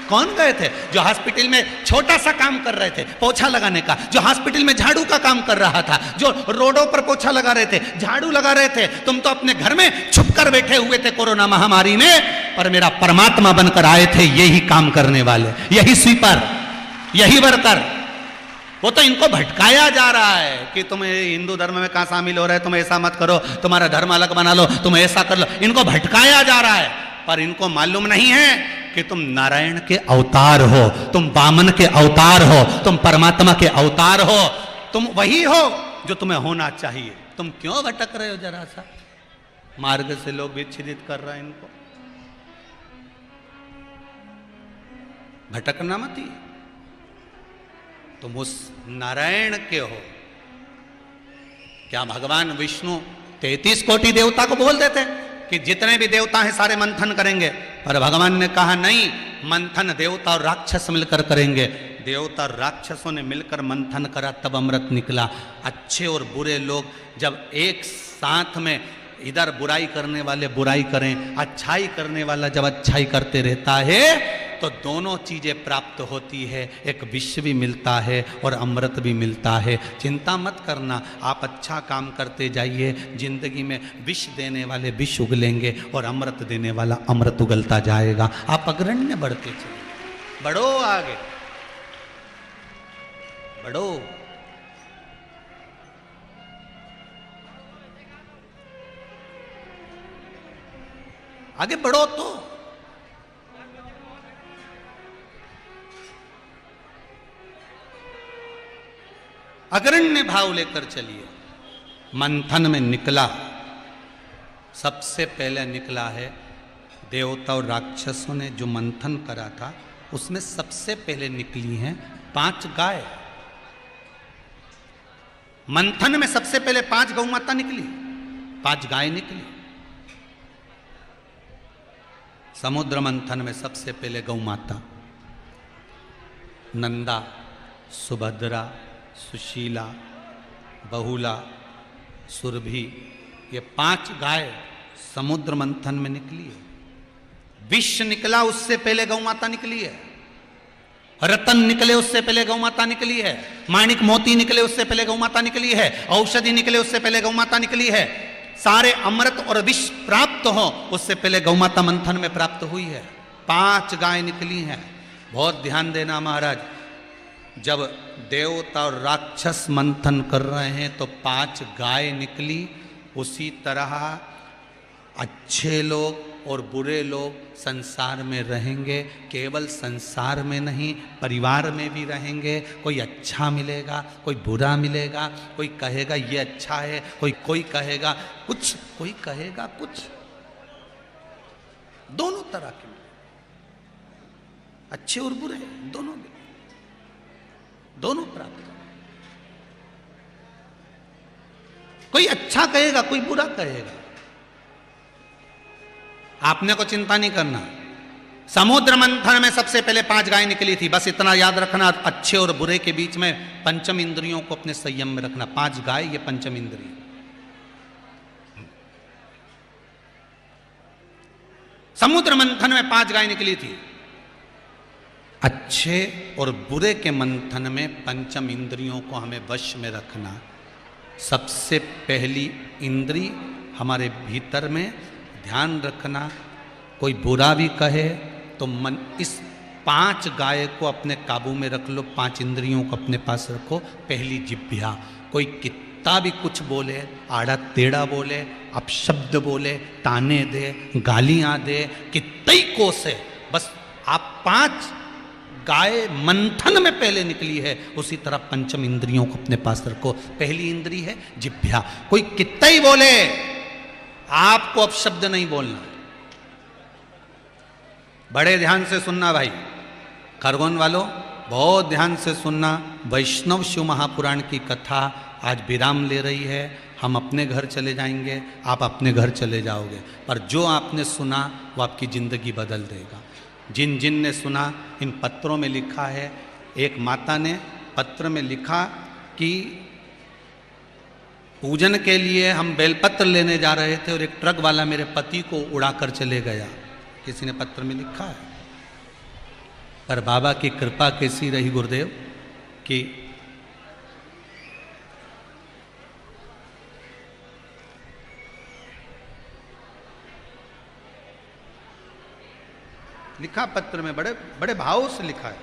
कौन गए थे? जो हॉस्पिटल में छोटा सा काम कर रहे थे, पोछा लगाने का, जो हॉस्पिटल में झाड़ू का काम कर रहा था, जो रोडों पर पोछा लगा रहे थे, झाड़ू लगा रहे थे। तुम तो अपने घर में छुपकर बैठे हुए थे कोरोना महामारी में, पर मेरा परमात्मा बनकर आए थे यही काम करने वाले, यही स्वीपर, यही वर्कर। वो तो इनको भटकाया जा रहा है कि तुम हिंदू धर्म में कहां शामिल हो रहे हो, तुम ऐसा मत करो, तुम्हारा धर्म अलग बना लो, तुम ऐसा कर लो। इनको भटकाया जा रहा है, पर इनको मालूम नहीं है कि तुम नारायण के अवतार हो, तुम वामन के अवतार हो, तुम परमात्मा के अवतार हो, तुम वही हो जो तुम्हें होना चाहिए। तुम क्यों भटक रहे हो? जरा सा मार्ग से लोग विच्छेदित कर रहे हैं इनको। भटकना मत ही, तुम उस नारायण के हो। क्या भगवान विष्णु 33 कोटि देवता को बोल देते कि जितने भी देवता हैं सारे मंथन करेंगे? पर भगवान ने कहा नहीं, मंथन देवता और राक्षस मिलकर करेंगे। देवता और राक्षसों ने मिलकर मंथन करा, तब अमृत निकला। अच्छे और बुरे लोग जब एक साथ में, इधर बुराई करने वाले बुराई करें, अच्छाई करने वाला जब अच्छाई करते रहता है, तो दोनों चीजें प्राप्त होती है, एक विष भी मिलता है और अमृत भी मिलता है। चिंता मत करना, आप अच्छा काम करते जाइए, जिंदगी में विष देने वाले विष उगलेंगे और अमृत देने वाला अमृत उगलता जाएगा। आप अग्रण्य बढ़ते चलिए, बढ़ो आगे, बढ़ो। आगे बढ़ो तो अग्रण्य भाव लेकर चलिए। मंथन में निकला, सबसे पहले निकला है देवता और राक्षसों ने जो मंथन करा था, उसमें सबसे पहले निकली हैं 5 गाय। मंथन में सबसे पहले 5 गौ माता निकली, 5 गाय निकली। समुद्र मंथन में सबसे पहले गौ माता, नंदा, सुभद्रा, सुशीला, बहुला, सुरभि, ये 5 गाय समुद्र मंथन में निकली है। विष निकला, उससे पहले गौ माता निकली है। रतन निकले, उससे पहले गौ माता निकली है। माणिक मोती निकले, उससे पहले गौ माता निकली है। औषधि निकले, उससे पहले गौ माता निकली है। सारे अमृत और विष प्राप्त हो, उससे पहले गौ माता मंथन में प्राप्त हुई है। 5 गाय निकली हैं। बहुत ध्यान देना महाराज, जब देवता और राक्षस मंथन कर रहे हैं तो 5 गाय निकली। उसी तरह अच्छे लोग और बुरे लोग संसार में रहेंगे। केवल संसार में नहीं, परिवार में भी रहेंगे। कोई अच्छा मिलेगा, कोई बुरा मिलेगा। कोई कहेगा ये अच्छा है, कोई कहेगा कुछ, कोई कहेगा कुछ। दोनों तरह के अच्छे और बुरे, दोनों प्राप्त। कोई अच्छा कहेगा, कोई बुरा कहेगा। आपने को चिंता नहीं करना। समुद्र मंथन में सबसे पहले 5 गाय निकली थी, बस इतना याद रखना। अच्छे और बुरे के बीच में पंचम इंद्रियों को अपने संयम में रखना। 5 गाय, ये पंचम इंद्रिय। समुद्र मंथन में 5 गाय निकली थी। अच्छे और बुरे के मंथन में पंचम इंद्रियों को हमें वश में रखना। सबसे पहली इंद्री हमारे भीतर में ध्यान रखना। कोई बुरा भी कहे तो मन, इस 5 गाय को अपने काबू में रख लो। 5 इंद्रियों को अपने पास रखो। पहली जिह्वा, कोई कितना भी कुछ बोले, आड़ा टेढ़ा बोले, अपशब्द बोले, ताने दे, गालियां दे, कितनी कोसे, बस आप 5 गाय मंथन में पहले निकली है, उसी तरह पंचम इंद्रियों को अपने पास रखो। पहली इंद्री है जिह्वा। कोई कितना ही बोले, आपको अपशब्द नहीं बोलना। बड़े ध्यान से सुनना भाई, खरगोन वालों बहुत ध्यान से सुनना। वैष्णव शिव महापुराण की कथा आज विराम ले रही है। हम अपने घर चले जाएंगे, आप अपने घर चले जाओगे, पर जो आपने सुना वो आपकी जिंदगी बदल देगा। जिन जिन ने सुना, इन पत्रों में लिखा है। एक माता ने पत्र में लिखा कि पूजन के लिए हम बेलपत्र लेने जा रहे थे और एक ट्रक वाला मेरे पति को उड़ाकर चले गया। किसी ने पत्र में लिखा है। पर बाबा की कृपा कैसी रही गुरुदेव कि लिखा पत्र में, बड़े बड़े भाव से लिखा है।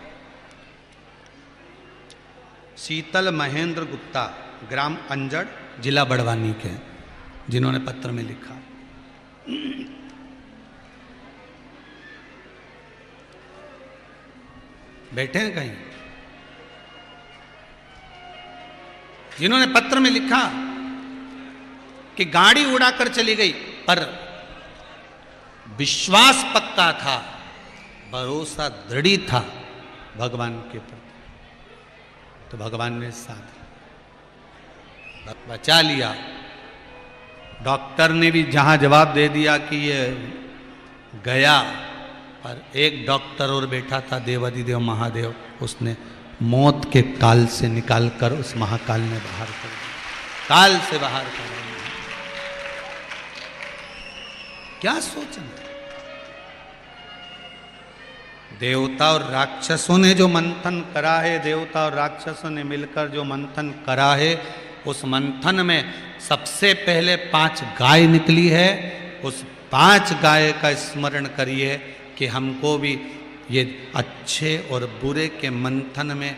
शीतल महेंद्र गुप्ता, ग्राम अंजड़, जिला बड़वानी के, जिन्होंने पत्र में लिखा। बैठे हैं कहीं? जिन्होंने पत्र में लिखा कि गाड़ी उड़ाकर चली गई, पर विश्वास पक्का था, भरोसा दृढ़ था भगवान के प्रति, तो भगवान ने साथ बचा लिया। डॉक्टर ने भी जहां जवाब दे दिया कि ये गया, पर एक डॉक्टर और बैठा था, देवाधिदेव महादेव, उसने मौत के काल से निकालकर उस महाकाल ने बाहर कर दिया। काल से बाहर कर दिया। क्या सोचना? देवता और राक्षसों ने जो मंथन करा है, देवता और राक्षसों ने मिलकर जो मंथन करा है, उस मंथन में सबसे पहले 5 गाय निकली है। उस 5 गाय का स्मरण करिए कि हमको भी ये अच्छे और बुरे के मंथन में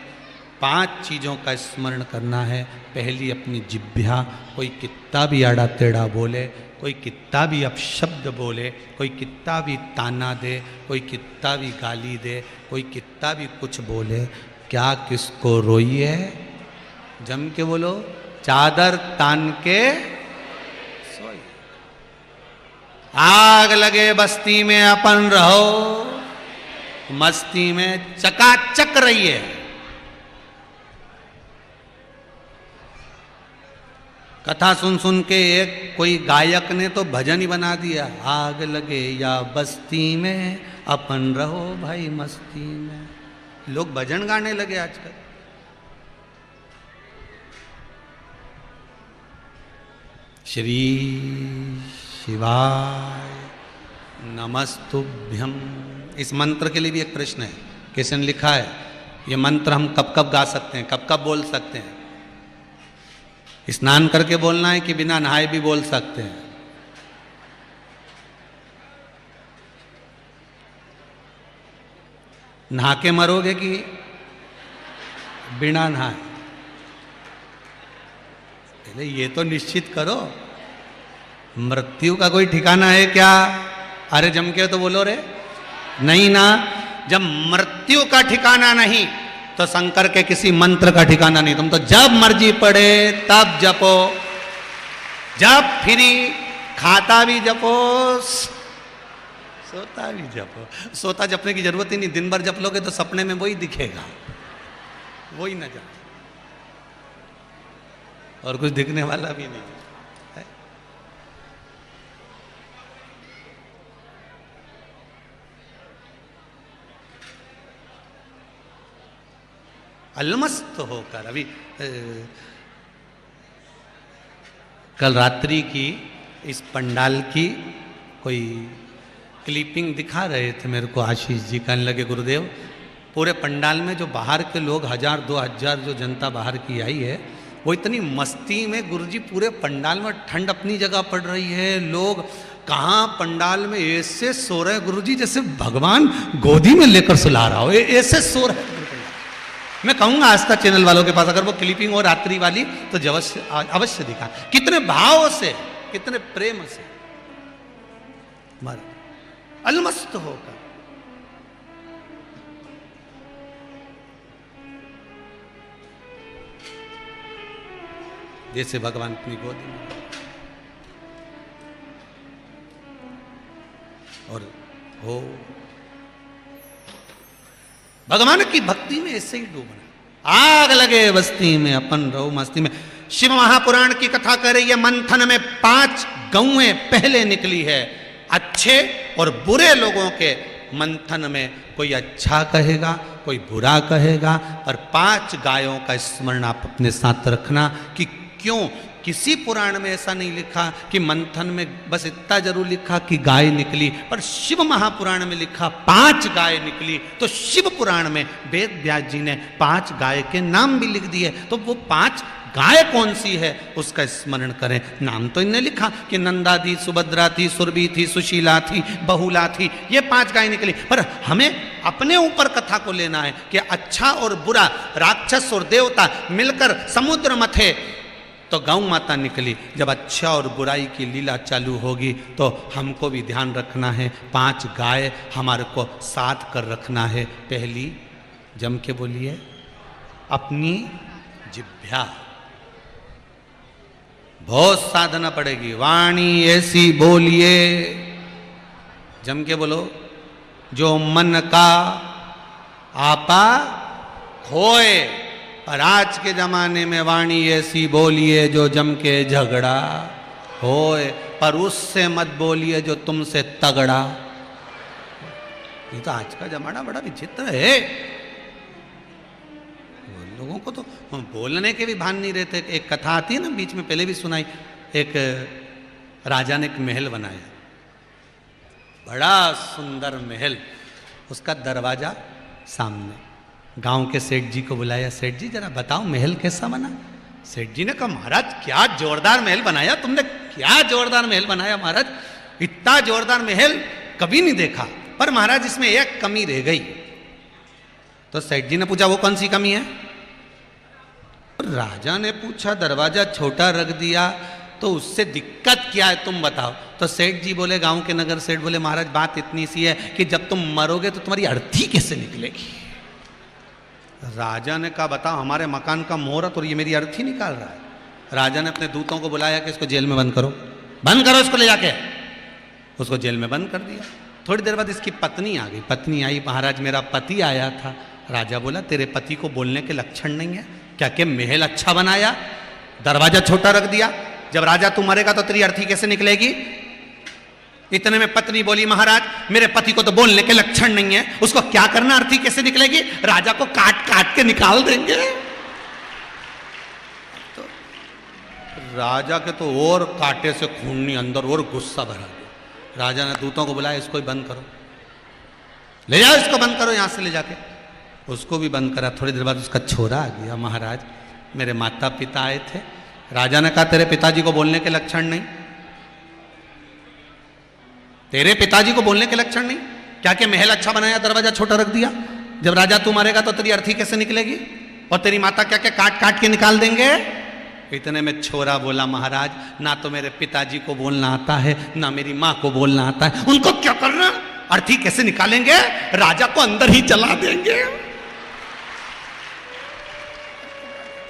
5 चीज़ों का स्मरण करना है। पहली अपनी जिह्वा, कोई कितना भी आड़ा टेढ़ा बोले, कोई कितना भी अपशब्द बोले, कोई कितना भी ताना दे, कोई कितना भी गाली दे, कोई कितना भी कुछ बोले, क्या किसको रोइए? जम के बोलो, चादर तान के सोइए। आग लगे बस्ती में अपन रहो, मस्ती में चकाचक रहिए। कथा सुन सुन के एक कोई गायक ने तो भजन ही बना दिया, आग लगे या बस्ती में अपन रहो भाई मस्ती में। लोग भजन गाने लगे आजकल। श्री शिवाय नमस्तुभ्यम। इस मंत्र के लिए भी एक प्रश्न है, किसी ने लिखा है ये मंत्र हम कब कब गा सकते हैं, कब कब बोल सकते हैं? स्नान करके बोलना है कि बिना नहाए भी बोल सकते हैं? नहा के मरोगे कि बिना नहाए? पहले ये तो निश्चित करो। मृत्यु का कोई ठिकाना है क्या? अरे जम के तो बोलो रे, नहीं ना। जब मृत्यु का ठिकाना नहीं तो शंकर के किसी मंत्र का ठिकाना नहीं। तुम तो जब मर्जी पड़े तब जपो, जब फ्री खाता भी जपो, सोता भी जपो। सोता जपने की जरूरत ही नहीं, दिन भर जप लोगे तो सपने में वही दिखेगा, वही न जप, और कुछ दिखने वाला भी नहीं है। अलमस्त होकर अभी कल रात्रि की इस पंडाल की कोई क्लिपिंग दिखा रहे थे मेरे को आशीष जी। कहने लगे गुरुदेव, पूरे पंडाल में जो बाहर के लोग 1000-2000 जो जनता बाहर की आई है, वो इतनी मस्ती में गुरुजी पूरे पंडाल में, ठंड अपनी जगह पड़ रही है, लोग कहाँ पंडाल में ऐसे सो रहे हैं गुरुजी जैसे भगवान गोदी में लेकर सुला रहा हो, ऐसे सो रहे हैं। मैं कहूंगा आस्था चैनल वालों के पास अगर वो क्लिपिंग हो रात्रि वाली तो अवश्य दिखा। कितने भाव से, कितने प्रेम से मर अलमस्त होकर। जैसे भगवान अपनी गोदी में, और हो भगवान की भक्ति में ऐसे ही डूबना। आग लगे बस्ती में अपन रहो मस्ती में। शिव महापुराण की कथा कर रही है, मंथन में 5 गौएं पहले निकली है। अच्छे और बुरे लोगों के मंथन में कोई अच्छा कहेगा, कोई बुरा कहेगा, पर 5 गायों का स्मरण आप अपने साथ रखना। कि क्यों किसी पुराण में ऐसा नहीं लिखा कि मंथन में बस इतना जरूर लिखा कि गाय निकली, पर शिव महापुराण में लिखा 5 गाय निकली। तो शिव पुराण में वेद व्यास जी ने 5 गाय के नाम भी लिख दिए। तो वो 5 गाय कौन सी है उसका स्मरण करें। नाम तो इन्हें लिखा कि नंदा थी, सुभद्रा थी, सुरभि थी, सुशीला थी, बहुला थी, ये 5 गाय निकली। पर हमें अपने ऊपर कथा को लेना है कि अच्छा और बुरा, राक्षस और देवता मिलकर समुद्र मथे तो गौ माता निकली। जब अच्छा और बुराई की लीला चालू होगी तो हमको भी ध्यान रखना है, 5 गाय हमारे को साथ कर रखना है। पहली, जम के बोलिए, अपनी जिह्वा। बहुत साधना पड़ेगी, वाणी ऐसी बोलिए, जम के बोलो, जो मन का आपा खोए। और आज के जमाने में वाणी ऐसी बोलिए जो जम के झगड़ा होए, पर उससे मत बोलिए जो तुमसे तगड़ा। ये तो आज का जमाना बड़ा विचित्र है। लोगों को तो बोलने के भी भान नहीं रहते। एक कथा आती है ना, बीच में पहले भी सुनाई, एक राजा ने एक महल बनाया, बड़ा सुंदर महल, उसका दरवाजा सामने। गांव के सेठ जी को बुलाया, सेठ जी जरा बताओ महल कैसा बना। सेठ जी ने कहा, महाराज क्या जोरदार महल बनाया तुमने, क्या जोरदार महल बनाया महाराज, इतना जोरदार महल कभी नहीं देखा, पर महाराज इसमें एक कमी रह गई। तो सेठ जी ने पूछा, वो कौन सी कमी है। राजा ने पूछा, दरवाजा छोटा रख दिया तो उससे दिक्कत क्या है तुम बताओ। तो सेठ जी बोले, गांव के नगर सेठ बोले, महाराज बात इतनी सी है कि जब तुम मरोगे तो तुम्हारी अर्थी कैसे निकलेगी। राजा ने कहा, बताओ, हमारे मकान का मुहूर्त और ये मेरी अर्थी निकाल रहा है। राजा ने अपने दूतों को बुलाया कि इसको जेल में बंद करो, बंद करो इसको ले जाके। उसको जेल में बंद कर दिया। थोड़ी देर बाद इसकी पत्नी आ गई। पत्नी आई, महाराज मेरा पति आया था। राजा बोला, तेरे पति को बोलने के लक्षण नहीं है क्या, कि महल अच्छा बनाया, दरवाजा छोटा रख दिया, जब राजा तू मरेगा तो तेरी अर्थी कैसे निकलेगी। इतने में पत्नी बोली, महाराज मेरे पति को तो बोलने के लक्षण नहीं है, उसको क्या करना, अर्थी कैसे निकलेगी, राजा को काट काट के निकाल देंगे। तो राजा के तो और कांटे से खून अंदर और गुस्सा भरा गया। राजा ने दूतों को बुलाया, इसको बंद करो, ले जाओ इसको बंद करो, यहां से ले जाके। उसको भी बंद करा। थोड़ी देर बाद उसका छोरा आ गया, महाराज मेरे माता पिता आए थे। राजा ने कहा, तेरे पिताजी को बोलने के लक्षण नहीं, तेरे पिताजी को बोलने के लक्षण नहीं, क्या कि महल अच्छा बनाया, दरवाजा छोटा रख दिया, जब राजा तू मरेगा तो तेरी अर्थी कैसे निकलेगी, और तेरी माता क्या क्या काट काट के निकाल देंगे। इतने में छोरा बोला, महाराज ना तो मेरे पिताजी को बोलना आता है, ना मेरी माँ को बोलना आता है, उनको क्या करना, अर्थी कैसे निकालेंगे, राजा को अंदर ही जला देंगे।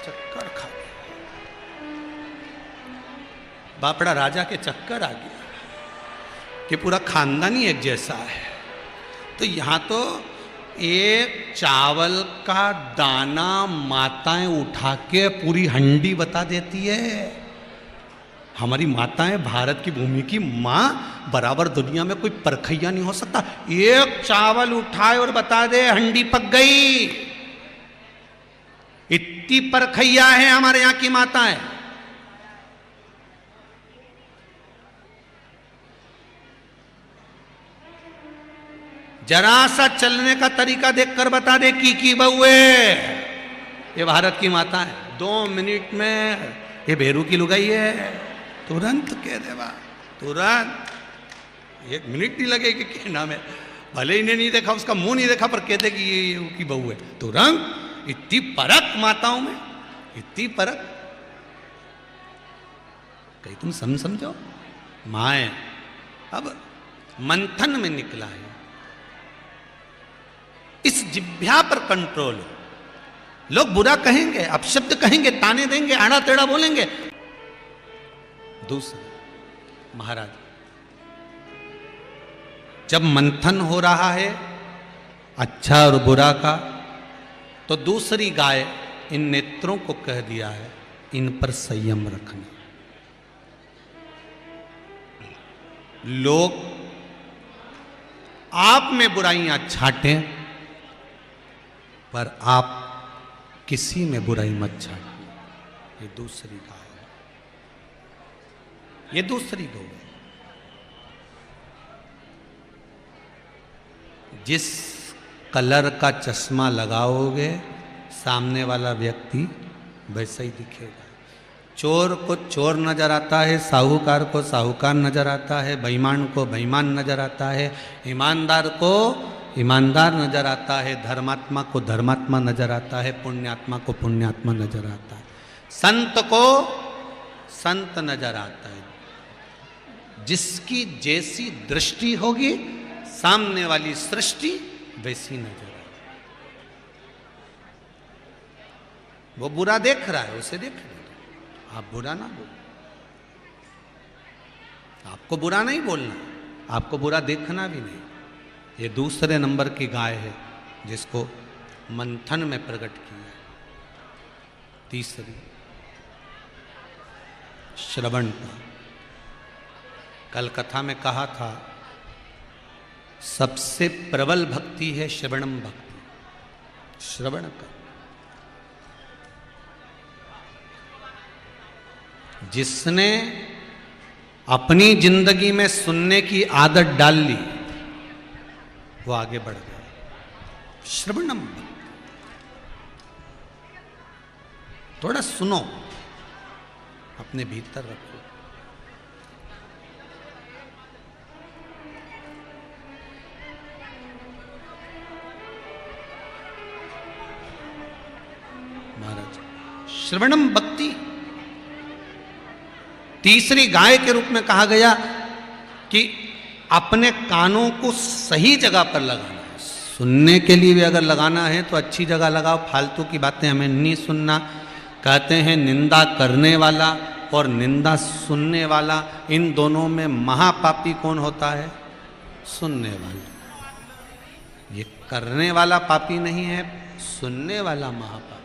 चक्कर खा बापड़ा राजा के चक्कर आ गया कि पूरा खानदान ही एक जैसा है। तो यहां तो एक चावल का दाना माताएं उठा के पूरी हंडी बता देती है। हमारी माताएं, भारत की भूमि की मां, बराबर दुनिया में कोई परखैया नहीं हो सकता। एक चावल उठाए और बता दे हंडी पक गई, इतनी परखैया है हमारे यहां की माताएं। जरा सा चलने का तरीका देखकर बता दे की बहुए, ये भारत की माता है। 2 मिनट में ये भेरू की लुगाई है, तुरंत कह देवा, तुरंत 1 मिनट नहीं लगेगी कहना में। भले इन्हें नहीं देखा, उसका मुंह नहीं देखा, पर कहते कि ये की बहू है, तुरंत। इतनी परख माताओं में, इतनी परख। कहीं तुम समझो, माए अब मंथन में निकला है, इस जिह्वा पर कंट्रोल हो। लोग बुरा कहेंगे, अपशब्द कहेंगे, ताने देंगे, आड़ा टेढ़ा बोलेंगे, दूसरा, महाराज जब मंथन हो रहा है अच्छा और बुरा का, तो दूसरी गाय इन नेत्रों को कह दिया है इन पर संयम रखना। लोग आप में बुराइयां छांटें, पर आप किसी में बुराई मत छांटें। ये दूसरी गाय है, ये दूसरी गौ है। जिस कलर का चश्मा लगाओगे सामने वाला व्यक्ति वैसा ही दिखेगा। चोर को चोर नजर आता है, साहूकार को साहूकार नजर आता है, बेईमान को बेईमान नजर आता है, ईमानदार को ईमानदार नजर आता है, धर्मात्मा को धर्मात्मा नजर आता है, पुण्यात्मा को पुण्यात्मा नजर आता है, संत को संत नजर आता है। जिसकी जैसी दृष्टि होगी सामने वाली सृष्टि वैसी नजर आए। वो बुरा देख रहा है, उसे देख रहे, आप बुरा ना बोलो। आपको बुरा नहीं बोलना, आपको बुरा देखना भी नहीं। ये दूसरे नंबर की गाय है जिसको मंथन में प्रकट किया। तीसरी श्रवण का, कल कथा में कहा था सबसे प्रबल भक्ति है श्रवणम भक्ति, श्रवण का। जिसने अपनी जिंदगी में सुनने की आदत डाल ली वो आगे बढ़ गया। श्रवणम, थोड़ा सुनो, अपने भीतर रखो। महाराज श्रवणम भक्ति तीसरी गाय के रूप में कहा गया कि अपने कानों को सही जगह पर लगाना है। सुनने के लिए भी अगर लगाना है तो अच्छी जगह लगाओ, फालतू की बातें हमें नहीं सुनना। कहते हैं निंदा करने वाला और निंदा सुनने वाला, इन दोनों में महापापी कौन होता है? सुनने वाला। ये करने वाला पापी नहीं है, सुनने वाला महापापी।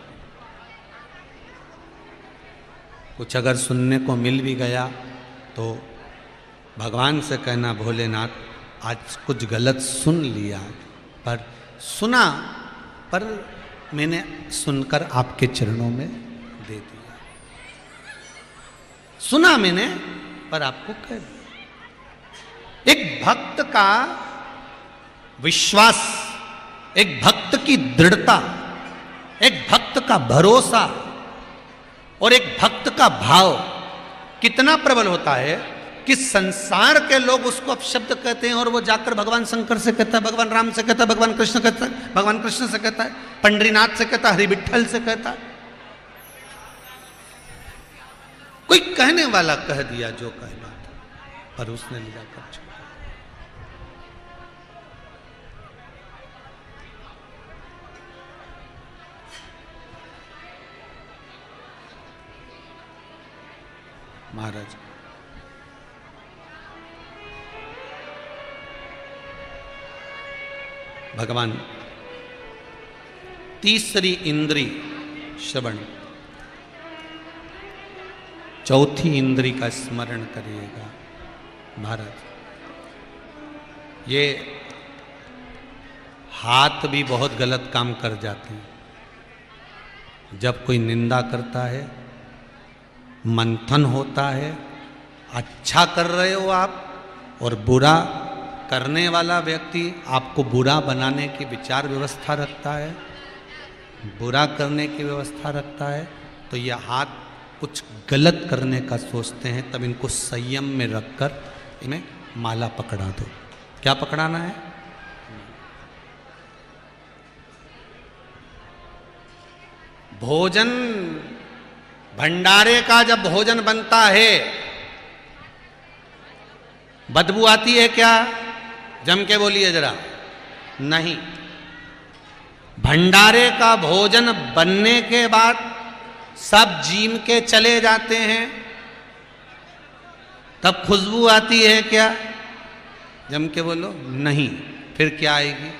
कुछ अगर सुनने को मिल भी गया तो भगवान से कहना भोलेनाथ आज कुछ गलत सुन लिया, पर सुना, पर मैंने सुनकर आपके चरणों में दे दिया। सुना मैंने पर आपको कह दिया। एक भक्त का विश्वास, एक भक्त की दृढ़ता, एक भक्त का भरोसा और एक भक्त का भाव कितना प्रबल होता है कि संसार के लोग उसको अपशब्द कहते हैं और वो जाकर भगवान शंकर से कहता है, भगवान राम से कहता है, भगवान कृष्ण कहता है, भगवान कृष्ण से कहता है, पंडरीनाथ से कहता है, हरि विठ्ठल से कहता है। कोई कहने वाला कह दिया जो कहना था, पर उसने ले जाकर छोड़ा। महाराज भगवान तीसरी इंद्री श्रवण, चौथी इंद्री का स्मरण करिएगा। महाराज ये हाथ भी बहुत गलत काम कर जाते हैं। जब कोई निंदा करता है, मंथन होता है, अच्छा कर रहे हो आप और बुरा करने वाला व्यक्ति आपको बुरा बनाने की विचार व्यवस्था रखता है, बुरा करने की व्यवस्था रखता है, तो यह हाथ कुछ गलत करने का सोचते हैं। तब इनको संयम में रखकर इन्हें माला पकड़ा दो। क्या पकड़ाना है? भोजन, भंडारे का जब भोजन बनता है बदबू आती है क्या? जम के बोलिए जरा। नहीं। भंडारे का भोजन बनने के बाद सब जीम के चले जाते हैं, तब खुशबू आती है क्या? जम के बोलो नहीं। फिर क्या आएगी?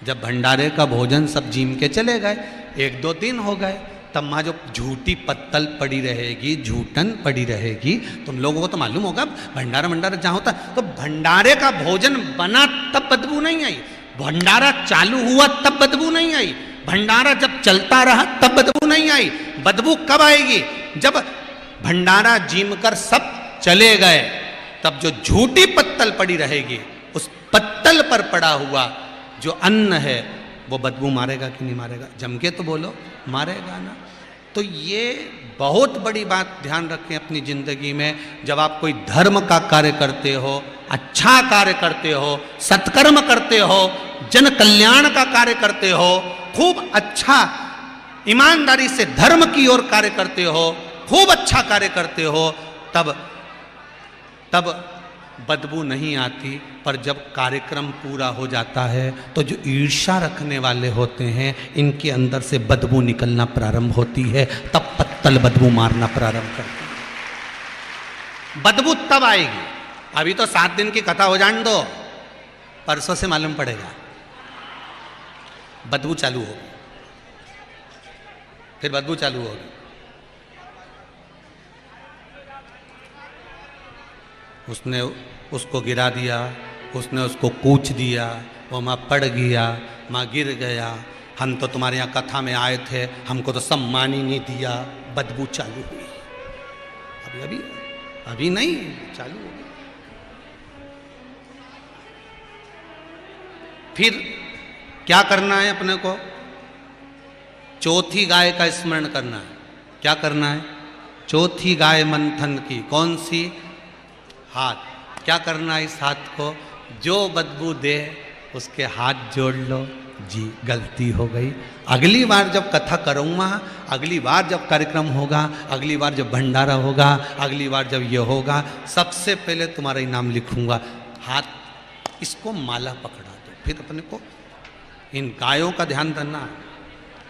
जब भंडारे का भोजन सब जीम के चले गए, 1-2 दिन हो गए, तब वहाँ जो झूठी पत्तल पड़ी रहेगी, झूठन पड़ी रहेगी। तुम लोगों को तो मालूम होगा भंडारा भंडारा जहाँ होता, तो भंडारे का भोजन बना तब बदबू नहीं आई, भंडारा चालू हुआ तब बदबू नहीं आई, भंडारा जब चलता रहा तब बदबू नहीं आई। बदबू कब आएगी? जब भंडारा जीम कर सब चले गए, तब जो झूठी पत्तल पड़ी रहेगी, उस पत्तल पर पड़ा हुआ जो अन्न है वो बदबू मारेगा कि नहीं मारेगा? जम के तो बोलो मारेगा ना। तो ये बहुत बड़ी बात ध्यान रखें अपनी जिंदगी में। जब आप कोई धर्म का कार्य करते हो, अच्छा कार्य करते हो, सत्कर्म करते हो, जन कल्याण का कार्य करते हो, खूब अच्छा ईमानदारी से धर्म की ओर कार्य करते हो, खूब अच्छा कार्य करते हो, तब बदबू नहीं आती। पर जब कार्यक्रम पूरा हो जाता है तो जो ईर्ष्या रखने वाले होते हैं, इनके अंदर से बदबू निकलना प्रारंभ होती है, तब पत्तल बदबू मारना प्रारंभ करती है। बदबू तब आएगी। अभी तो 7 दिन की कथा हो जाने दो, परसों से मालूम पड़ेगा, बदबू चालू होगी। फिर बदबू चालू होगी। उसने उसको गिरा दिया, उसने उसको कूच दिया, वो माँ पड़ गया, माँ गिर गया, हम तो तुम्हारे यहाँ कथा में आए थे, हमको तो सम्मान ही नहीं दिया। बदबू चालू हुई। अभी अभी अभी नहीं, चालू हो गई। फिर क्या करना है अपने को? चौथी गाय का स्मरण करना है। क्या करना है? चौथी गाय मंथन की। कौन सी? हाथ। क्या करना है इस हाथ को? जो बदबू दे उसके हाथ जोड़ लो। जी गलती हो गई, अगली बार जब कथा करूँगा, अगली बार जब कार्यक्रम होगा, अगली बार जब भंडारा होगा, अगली बार जब ये होगा, सबसे पहले तुम्हारा ही नाम लिखूंगा। हाथ, इसको माला पकड़ा दो। फिर अपने को इन गायों का ध्यान रखना।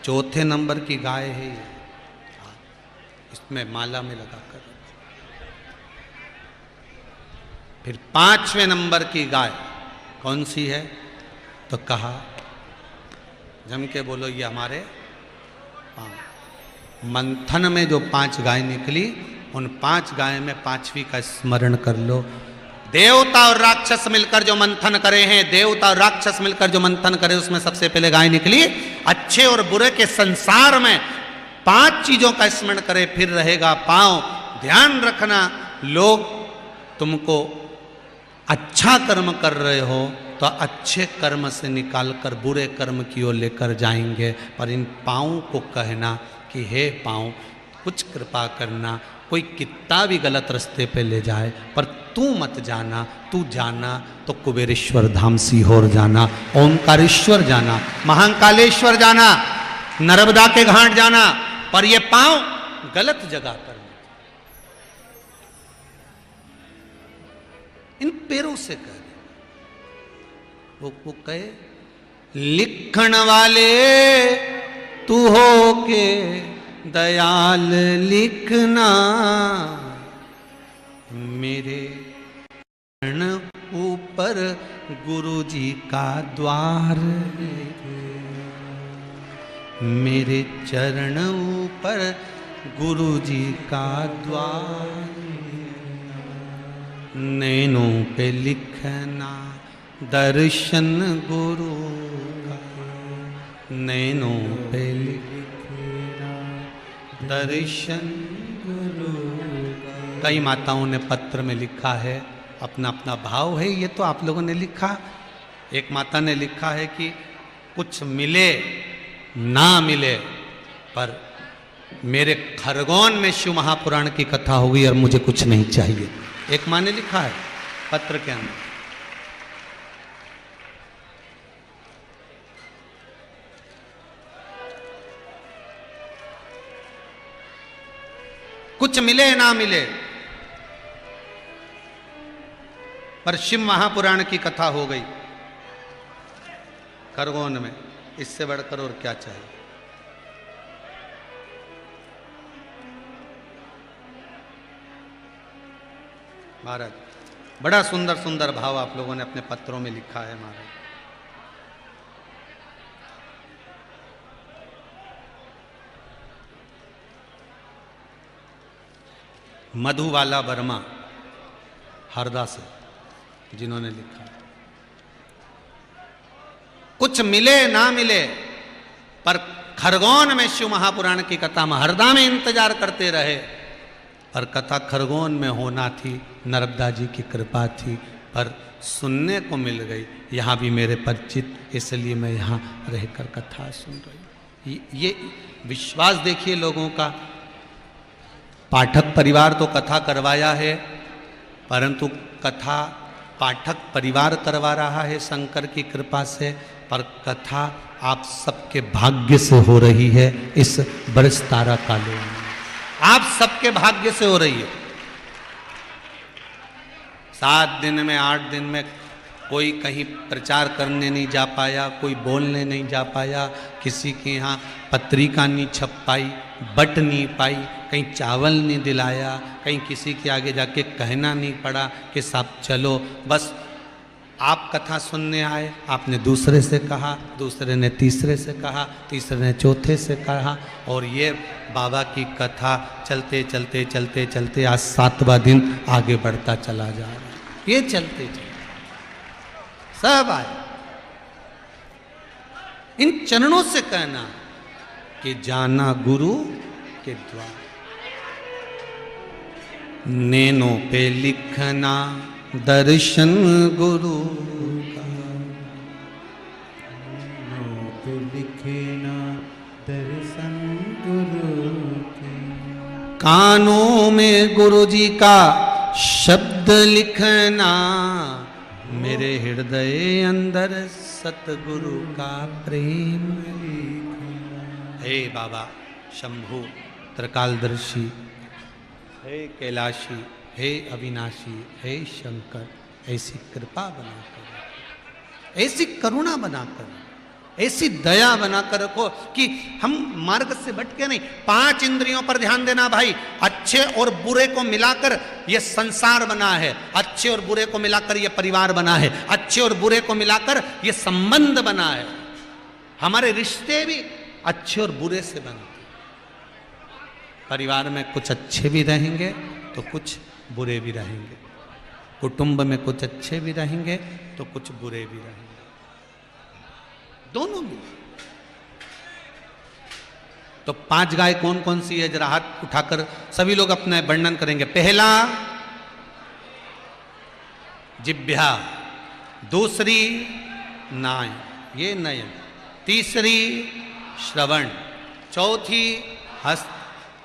चौथे नंबर की गाय है ये, इसमें माला में लगा कर। फिर 5वें नंबर की गाय कौन सी है? तो कहा, जम के बोलो, ये हमारे मंथन में जो 5 गाय निकली, उन 5 गाय में 5वीं का स्मरण कर लो। देवता और राक्षस मिलकर जो मंथन करे हैं, देवता और राक्षस मिलकर जो मंथन करे, उसमें सबसे पहले गाय निकली। अच्छे और बुरे के संसार में 5 चीजों का स्मरण करे, फिर रहेगा पांव। ध्यान रखना, लोग तुमको अच्छा कर्म कर रहे हो तो अच्छे कर्म से निकालकर बुरे कर्म की ओर लेकर जाएंगे, पर इन पाँव को कहना कि हे पाँव कुछ कृपा करना, कोई कितना भी गलत रास्ते पे ले जाए पर तू मत जाना, तू जाना तो कुबेरेश्वर धाम सीहोर जाना, ओंकारेश्वर जाना, महाकालेश्वर जाना, नर्मदा के घाट जाना, पर ये पाँव गलत जगह पर इन पैरों से कह वो कहे, लिखण वाले तू हो के दयाल लिखना, मेरे चरण ऊपर गुरु जी का द्वार, मेरे चरण ऊपर गुरु जी का द्वार, नैनों पे लिखना दर्शन गुरु का, नैनों पे लिखना दर्शन गुरु का। कई माताओं ने पत्र में लिखा है, अपना अपना भाव है, ये तो आप लोगों ने लिखा। एक माता ने लिखा है कि कुछ मिले ना मिले, पर मेरे खरगोन में शिव महापुराण की कथा होगी और मुझे कुछ नहीं चाहिए। एक माँ ने लिखा है पत्र के अंदर। कुछ मिले ना मिले, पर शिव महापुराण की कथा हो गई खरगोन में, इससे बढ़कर और क्या चाहिए। महाराज बड़ा सुंदर सुंदर भाव आप लोगों ने अपने पत्रों में लिखा है महाराज। मधुबाला वर्मा हरदा से जिन्होंने लिखा, कुछ मिले ना मिले पर खरगोन में शिव महापुराण की कथा में हरदा में इंतजार करते रहे, पर कथा खरगोन में होना थी, नर्मदा जी की कृपा थी, पर सुनने को मिल गई यहाँ भी मेरे परिचित, इसलिए मैं यहाँ रहकर कथा सुन रही। ये विश्वास देखिए लोगों का। पाठक परिवार तो कथा करवाया है, परंतु कथा पाठक परिवार करवा रहा है शंकर की कृपा से, पर कथा आप सबके भाग्य से हो रही है इस बरस तारा कालों में, आप सबके भाग्य से हो रही है। 7 दिन में 8 दिन में कोई कहीं प्रचार करने नहीं जा पाया, कोई बोलने नहीं जा पाया, किसी के यहाँ पत्रिका नहीं छप पाई, बट नहीं पाई, कहीं चावल नहीं दिलाया, कहीं किसी के आगे जाके कहना नहीं पड़ा कि साहब चलो। बस आप कथा सुनने आए, आपने दूसरे से कहा, दूसरे ने तीसरे से कहा, तीसरे ने चौथे से कहा, और ये बाबा की कथा चलते चलते चलते चलते आज 7वां दिन आगे बढ़ता चला जा रहा है। ये चलते चलते सब आए। इन चरणों से कहना कि जाना गुरु के द्वार, नैनों पे लिखना दर्शन गुरु का, नैनों पे लिखना दर्शन गुरु के, कानों में गुरु जी का शब्द लिखना, मेरे हृदय अंदर सतगुरु का प्रेम लिखना। हे बाबा शंभु त्रिकालदर्शी, हे कैलाशी, हे अविनाशी, हे शंकर, ऐसी कृपा बनाकर, ऐसी करुणा बनाकर, ऐसी दया बनाकर रखो कि हम मार्ग से भटके नहीं। 5 इंद्रियों पर ध्यान देना भाई। अच्छे और बुरे को मिलाकर यह संसार बना है, अच्छे और बुरे को मिलाकर यह परिवार बना है, अच्छे और बुरे को मिलाकर यह संबंध बना है। हमारे रिश्ते भी अच्छे और बुरे से बनते। परिवार में कुछ अच्छे भी रहेंगे तो कुछ बुरे भी रहेंगे, कुटुंब में कुछ अच्छे भी रहेंगे तो कुछ बुरे भी रहेंगे, दोनों में। तो 5 गाय कौन कौन सी है, जरा हाथ उठाकर सभी लोग अपना वर्णन करेंगे। पहला जिह्वा, दूसरी नाय, ये नयन, तीसरी श्रवण, चौथी हस्त,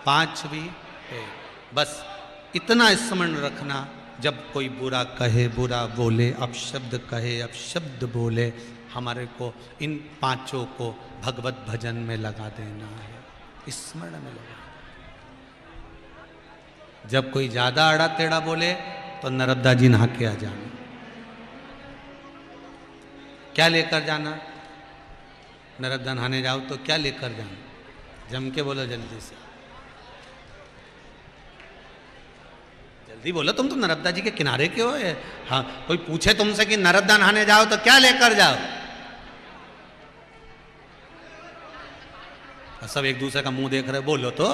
5वीं है। बस इतना स्मरण रखना, जब कोई बुरा कहे, बुरा बोले, अपशब्द कहे, अपशब्द बोले, हमारे को इन 5 को भगवत भजन में लगा देना है, स्मरण में लगा। जब कोई ज्यादा आड़ा टेढ़ा बोले तो नर्मदा जी नहा के आ जाना। क्या लेकर जाना? नर्मदा नहाने जाओ तो क्या लेकर जाना? जम के बोलो जल्दी से, जल्दी बोलो। तुम तो नर्मदा जी के किनारे के हो। हाँ, कोई पूछे तुमसे कि नर्मदा नहाने जाओ तो क्या लेकर जाओ? सब एक दूसरे का मुंह देख रहे, बोलो तो।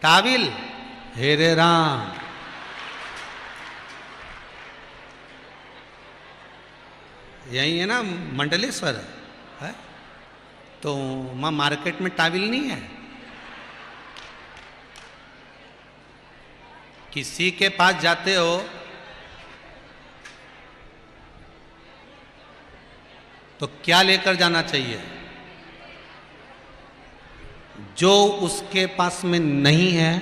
काबिल, हे रे राम, यही है ना मंडलेश्वर है? तो वहाँ मार्केट में टाविल नहीं है। किसी के पास जाते हो तो क्या लेकर जाना चाहिए? जो उसके पास में नहीं है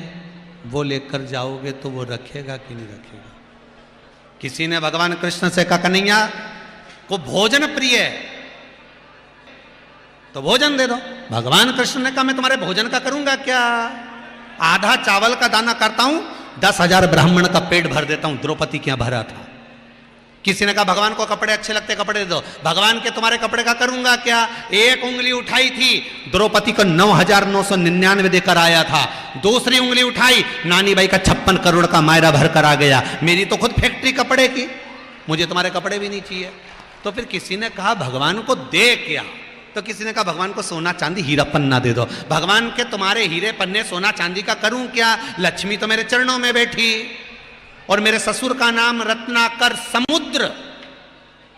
वो लेकर जाओगे तो वो रखेगा कि नहीं रखेगा? किसी ने भगवान कृष्ण से कहा, कन्हैया को भोजन प्रिय है तो भोजन दे दो। भगवान कृष्ण ने कहा, मैं तुम्हारे भोजन का करूंगा क्या? आधा चावल का दाना करता हूं, 10,000 ब्राह्मण का पेट भर देता हूं। द्रौपदी क्या भरा था? किसी ने कहा भगवान को कपड़े अच्छे लगते, कपड़े दे दो। भगवान के तुम्हारे कपड़े का करूंगा क्या? एक उंगली उठाई थी, द्रौपदी को 9,999 देकर आया था। दूसरी उंगली उठाई, नानी बाई का 56 करोड़ का मायरा भर कर आ गया। मेरी तो खुद फैक्ट्री कपड़े की, मुझे तुम्हारे कपड़े भी नहीं चाहिए। तो फिर किसी ने कहा भगवान को दे क्या? तो किसी ने कहा भगवान को सोना चांदी हीरा पन्ना दे दो। भगवान के तुम्हारे हीरे पन्ने सोना चांदी का करूं क्या? लक्ष्मी तो मेरे चरणों में बैठी, और मेरे ससुर का नाम रत्नाकर समुद्र,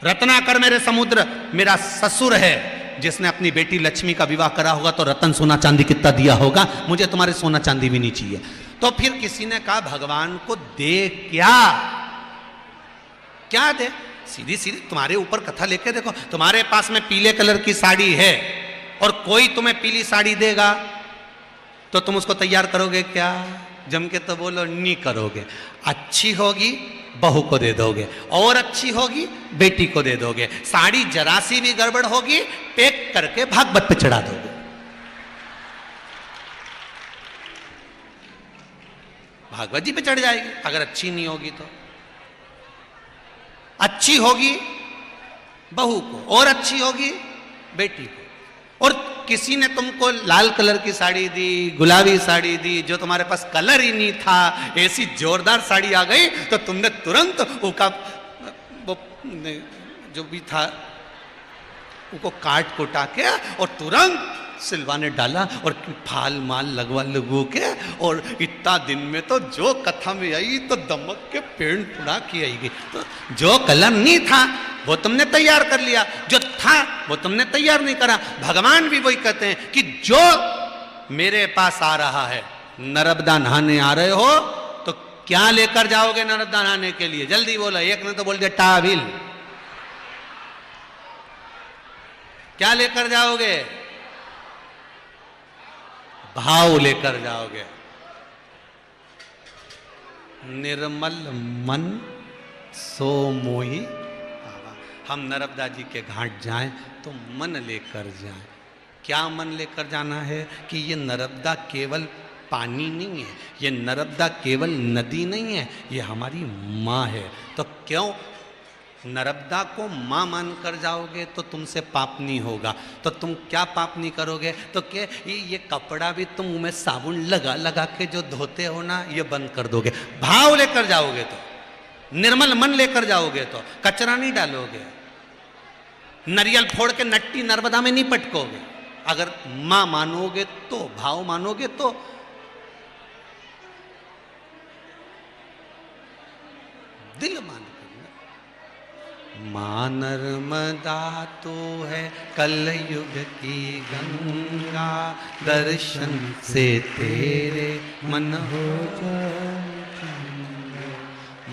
रत्नाकर मेरे समुद्र मेरा ससुर है, जिसने अपनी बेटी लक्ष्मी का विवाह करा होगा तो रतन सोना चांदी कितना दिया होगा, मुझे तुम्हारे सोना चांदी भी नहीं चाहिए। तो फिर किसी ने कहा भगवान को दे क्या? क्या दे? सीधी सीधी तुम्हारे ऊपर कथा लेके देखो, तुम्हारे पास में पीले कलर की साड़ी है और कोई तुम्हें पीली साड़ी देगा तो तुम उसको तैयार करोगे क्या? जम के तो बोलो नहीं करोगे। अच्छी होगी बहू को दे दोगे, और अच्छी होगी बेटी को दे दोगे। साड़ी जरा सी भी गड़बड़ होगी पैक करके भागवत पे चढ़ा दोगे। भागवत जी पे चढ़ जाएगी अगर अच्छी नहीं होगी तो। अच्छी होगी बहू को, और अच्छी होगी बेटी को। और किसी ने तुमको लाल कलर की साड़ी दी, गुलाबी साड़ी दी, जो तुम्हारे पास कलर ही नहीं था, ऐसी जोरदार साड़ी आ गई तो तुमने तुरंत उसका वो जो भी था उसको काट कोटा के और तुरंत सिलवाने डाला और फाल माल लगवा लगू के, और इतना दिन में तो जो कथा में आई तो दमक के पेंट उड़ा की आएगी। तो जो कलर नहीं था वो तुमने तैयार कर लिया, जो था वो तुमने तैयार नहीं करा। भगवान भी वही कहते हैं कि जो मेरे पास आ रहा है, नर्मदा नहाने आ रहे हो तो क्या लेकर जाओगे नर्मदा नहाने के लिए? जल्दी बोलो। एक ने तो बोल दिया टाविल। क्या लेकर जाओगे? भाव लेकर जाओगे। निर्मल मन सो मोही। हम नर्मदा जी के घाट जाएं तो मन लेकर जाएं। क्या मन लेकर जाना है कि ये नर्मदा केवल पानी नहीं है, ये नर्मदा केवल नदी नहीं है, ये हमारी माँ है। तो क्यों नर्मदा को माँ मानकर जाओगे तो तुमसे पाप नहीं होगा। तो तुम क्या पाप नहीं करोगे? तो क्या ये कपड़ा भी तुम मुंह में साबुन लगा लगा के जो धोते हो ना, ये बंद कर दोगे। भाव लेकर जाओगे तो, निर्मल मन लेकर जाओगे तो कचरा नहीं डालोगे। नरियल फोड़ के नट्टी नर्मदा में नहीं पटकोगे। अगर माँ मानोगे तो, भाव मानोगे तो दिल मान। माँ नर्मदा तो है कलयुग की गंगा, दर्शन से तेरे मन हो जाए।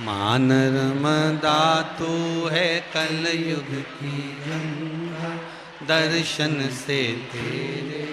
माँ नर्मदा तो है कलयुग की गंगा, दर्शन से तेरे